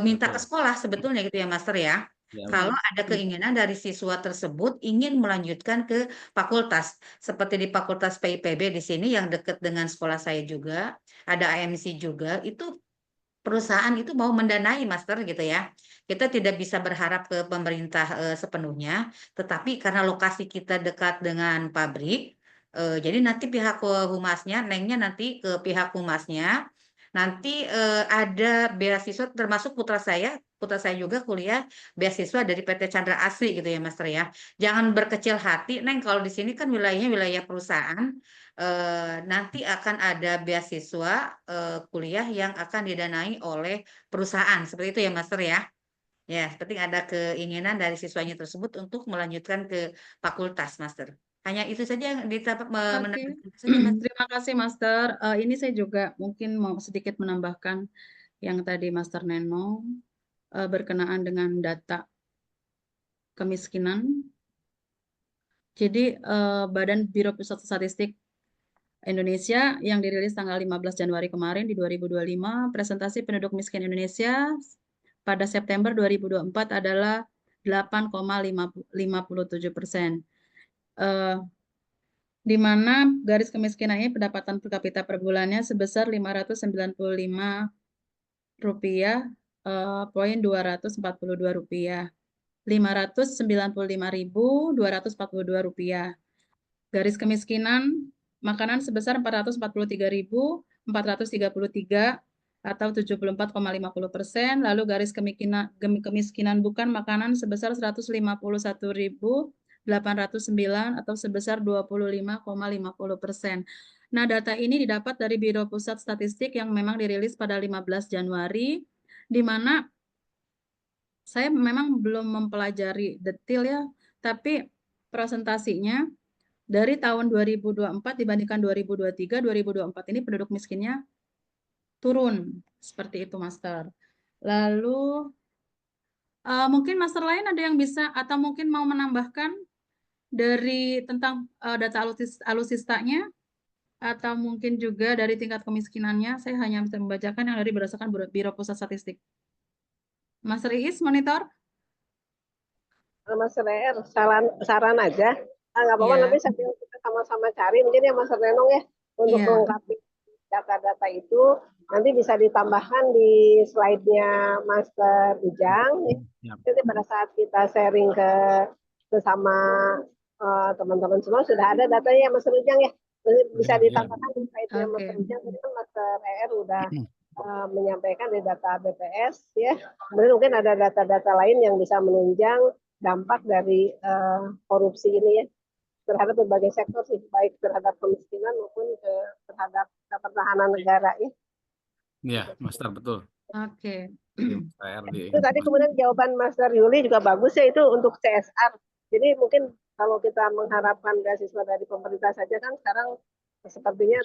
Speaker 5: minta ke sekolah sebetulnya gitu ya, Master ya.
Speaker 2: Ya,
Speaker 5: Kalau
Speaker 2: betul.
Speaker 5: ada keinginan dari siswa tersebut ingin melanjutkan ke fakultas, seperti di Fakultas PIPB di sini yang dekat dengan sekolah saya juga, ada AMC juga, itu perusahaan itu mau mendanai, Master gitu ya. Kita tidak bisa berharap ke pemerintah sepenuhnya, tetapi karena lokasi kita dekat dengan pabrik, jadi nanti pihak humasnya, nengnya nanti ke pihak humasnya, nanti ada beasiswa termasuk putra saya juga kuliah beasiswa dari PT Chandra Asri gitu ya, Master ya. Jangan berkecil hati, Neng, kalau di sini kan wilayahnya wilayah perusahaan, nanti akan ada beasiswa kuliah yang akan didanai oleh perusahaan, seperti itu ya, Master ya. Ya, penting ada keinginan dari siswanya tersebut untuk melanjutkan ke fakultas, Master. Hanya itu saja yang
Speaker 1: Oke,
Speaker 5: menambahkan saja, Mas.
Speaker 1: terima kasih Master. Ini saya juga mungkin mau sedikit menambahkan yang tadi Master Neno berkenaan dengan data kemiskinan. Jadi Badan Biro Pusat Statistik Indonesia yang dirilis tanggal 15 Januari kemarin di 2025, presentasi penduduk miskin Indonesia pada September 2024 adalah 8,57%. Di mana garis kemiskinannya pendapatan per kapita per bulannya sebesar Rp595 poin 242 rupiah. Rp595.242. Garis kemiskinan makanan sebesar 443.433 atau 74,50%. Lalu garis kemiskinan bukan makanan sebesar 151.809 atau sebesar 25,50%. Nah, data ini didapat dari Biro Pusat Statistik yang memang dirilis pada 15 Januari, di mana saya memang belum mempelajari detail ya, tapi presentasinya dari tahun 2024 dibandingkan 2023, 2024 ini penduduk miskinnya turun. Seperti itu, Master. Lalu, mungkin Master lain ada yang bisa atau mungkin mau menambahkan dari tentang data alusistanya, atau mungkin juga dari tingkat kemiskinannya. Saya hanya bisa membacakan yang dari berdasarkan Biro Pusat Statistik. Mas Riis, monitor.
Speaker 6: Mas Reer, saran aja. Nggak apa-apa, nanti sambil kita sama-sama cari. Mungkin ya Mas Renong ya, untuk melengkapi data-data itu, nanti bisa ditambahkan di slide-nya Master Ujang. Nanti pada saat kita sharing ke sesama teman-teman semua, sudah ada datanya Master Ujang ya. Nanti bisa ditambahkan di slide-nya Master Ujang. Jadi kan Master Reer udah menyampaikan di data BPS ya. Kemudian mungkin ada data-data lain yang bisa menunjang dampak dari korupsi ini ya terhadap berbagai sektor sih, baik terhadap kemiskinan maupun terhadap pertahanan negara ya.
Speaker 2: Iya, Master, betul.
Speaker 1: Oke.
Speaker 6: Itu tadi kemudian jawaban Master Yuli juga bagus ya, itu untuk CSR. Jadi mungkin kalau kita mengharapkan beasiswa dari pemerintah saja kan sekarang sepertinya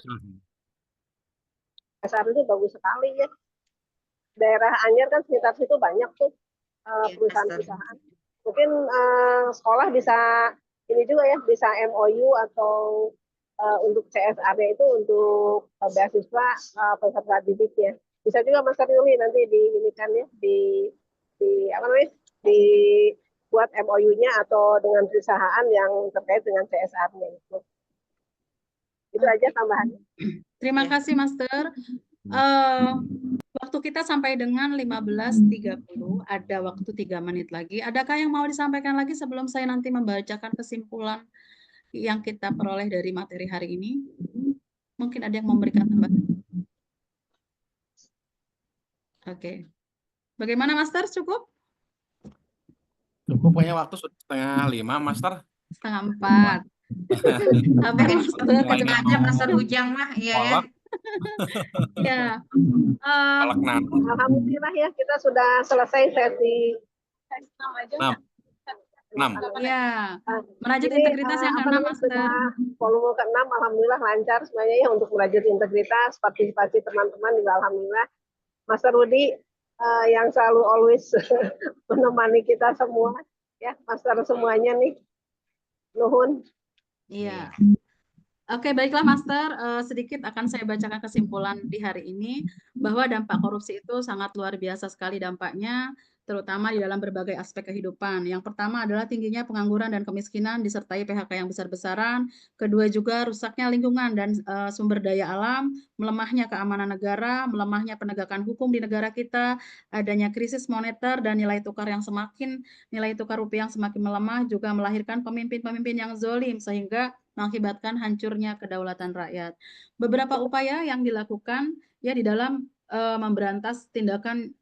Speaker 6: CSR itu bagus sekali ya. Daerah Anyer kan sekitar situ banyak tuh perusahaan-perusahaan. Mungkin sekolah bisa ini juga ya, bisa MOU atau untuk CSR-nya itu untuk beasiswa peserta didik ya. Bisa juga Mas Yuli nanti diinikan ya, di apa namanya, dibuat MOU-nya atau dengan perusahaan yang terkait dengan CSR-nya itu. Itu aja tambahannya.
Speaker 1: Terima kasih Master. Waktu kita sampai dengan 15.30, ada waktu 3 menit lagi. Adakah yang mau disampaikan lagi sebelum saya nanti membacakan kesimpulan yang kita peroleh dari materi hari ini? Mungkin ada yang memberikan tambahan. Oke. Bagaimana Master, cukup?
Speaker 2: Cukup, punya waktu 4:30, Master.
Speaker 1: 3:30. Sabar Master.
Speaker 5: Aja Master Ujang mah, ya.
Speaker 1: Ya.
Speaker 6: Alhamdulillah ya, kita sudah selesai sesi
Speaker 2: 6.
Speaker 1: Ya, merajut integritas yang ke-6, Master.
Speaker 6: Volume ke-6, alhamdulillah lancar semuanya ya untuk merajut integritas, partisipasi teman-teman juga alhamdulillah. Master Rudi yang selalu always menemani kita semua, ya, Master semuanya nih. Nuhun.
Speaker 1: Iya. Oke, baiklah Master, sedikit akan saya bacakan kesimpulan di hari ini bahwa dampak korupsi itu sangat luar biasa sekali dampaknya, terutama di dalam berbagai aspek kehidupan. Yang pertama adalah tingginya pengangguran dan kemiskinan disertai PHK yang besar-besaran. Kedua juga rusaknya lingkungan dan sumber daya alam, melemahnya keamanan negara, melemahnya penegakan hukum di negara kita, adanya krisis moneter dan nilai tukar rupiah yang semakin melemah juga melahirkan pemimpin-pemimpin yang zalim sehingga mengakibatkan hancurnya kedaulatan rakyat. Beberapa upaya yang dilakukan ya di dalam memberantas tindakan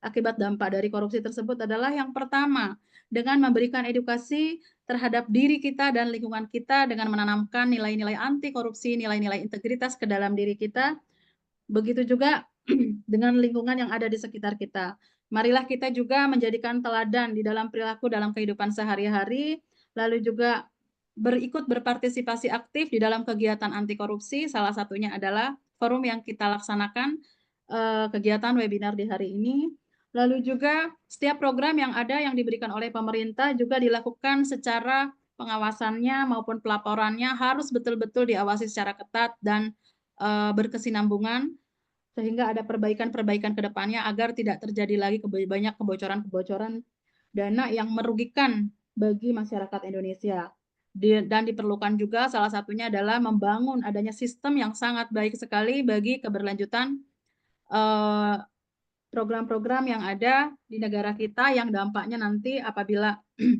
Speaker 1: akibat dampak dari korupsi tersebut adalah yang pertama, dengan memberikan edukasi terhadap diri kita dan lingkungan kita dengan menanamkan nilai-nilai anti korupsi, nilai-nilai integritas ke dalam diri kita. Begitu juga dengan lingkungan yang ada di sekitar kita. Marilah kita juga menjadikan teladan di dalam perilaku dalam kehidupan sehari-hari, lalu juga berpartisipasi aktif di dalam kegiatan anti korupsi. Salah satunya adalah forum yang kita laksanakan, kegiatan webinar di hari ini. Lalu juga setiap program yang ada yang diberikan oleh pemerintah juga dilakukan secara pengawasannya maupun pelaporannya harus betul-betul diawasi secara ketat dan berkesinambungan sehingga ada perbaikan-perbaikan ke depannya agar tidak terjadi lagi banyak kebocoran-kebocoran dana yang merugikan bagi masyarakat Indonesia. Dan diperlukan juga salah satunya adalah membangun adanya sistem yang sangat baik sekali bagi keberlanjutan program-program yang ada di negara kita yang dampaknya nanti apabila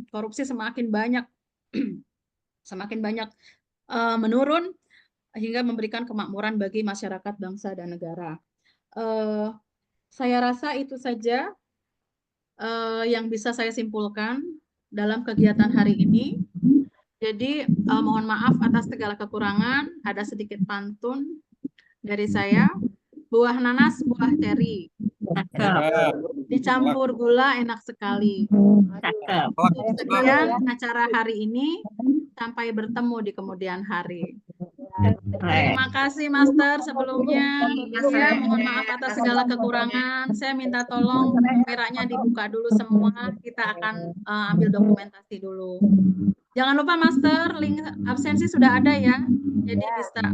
Speaker 1: korupsi semakin banyak menurun hingga memberikan kemakmuran bagi masyarakat, bangsa, dan negara. Saya rasa itu saja yang bisa saya simpulkan dalam kegiatan hari ini. Jadi mohon maaf atas segala kekurangan, ada sedikit pantun dari saya. Buah nanas, buah ceri. Dicampur gula enak sekali. Sekian acara hari ini. Sampai bertemu di kemudian hari. Terima kasih Master sebelumnya. Ya, mohon maaf atas segala kekurangan. Saya minta tolong kameranya dibuka dulu semua. Kita akan ambil dokumentasi dulu. Jangan lupa Master, link absensi sudah ada ya. Jadi bisa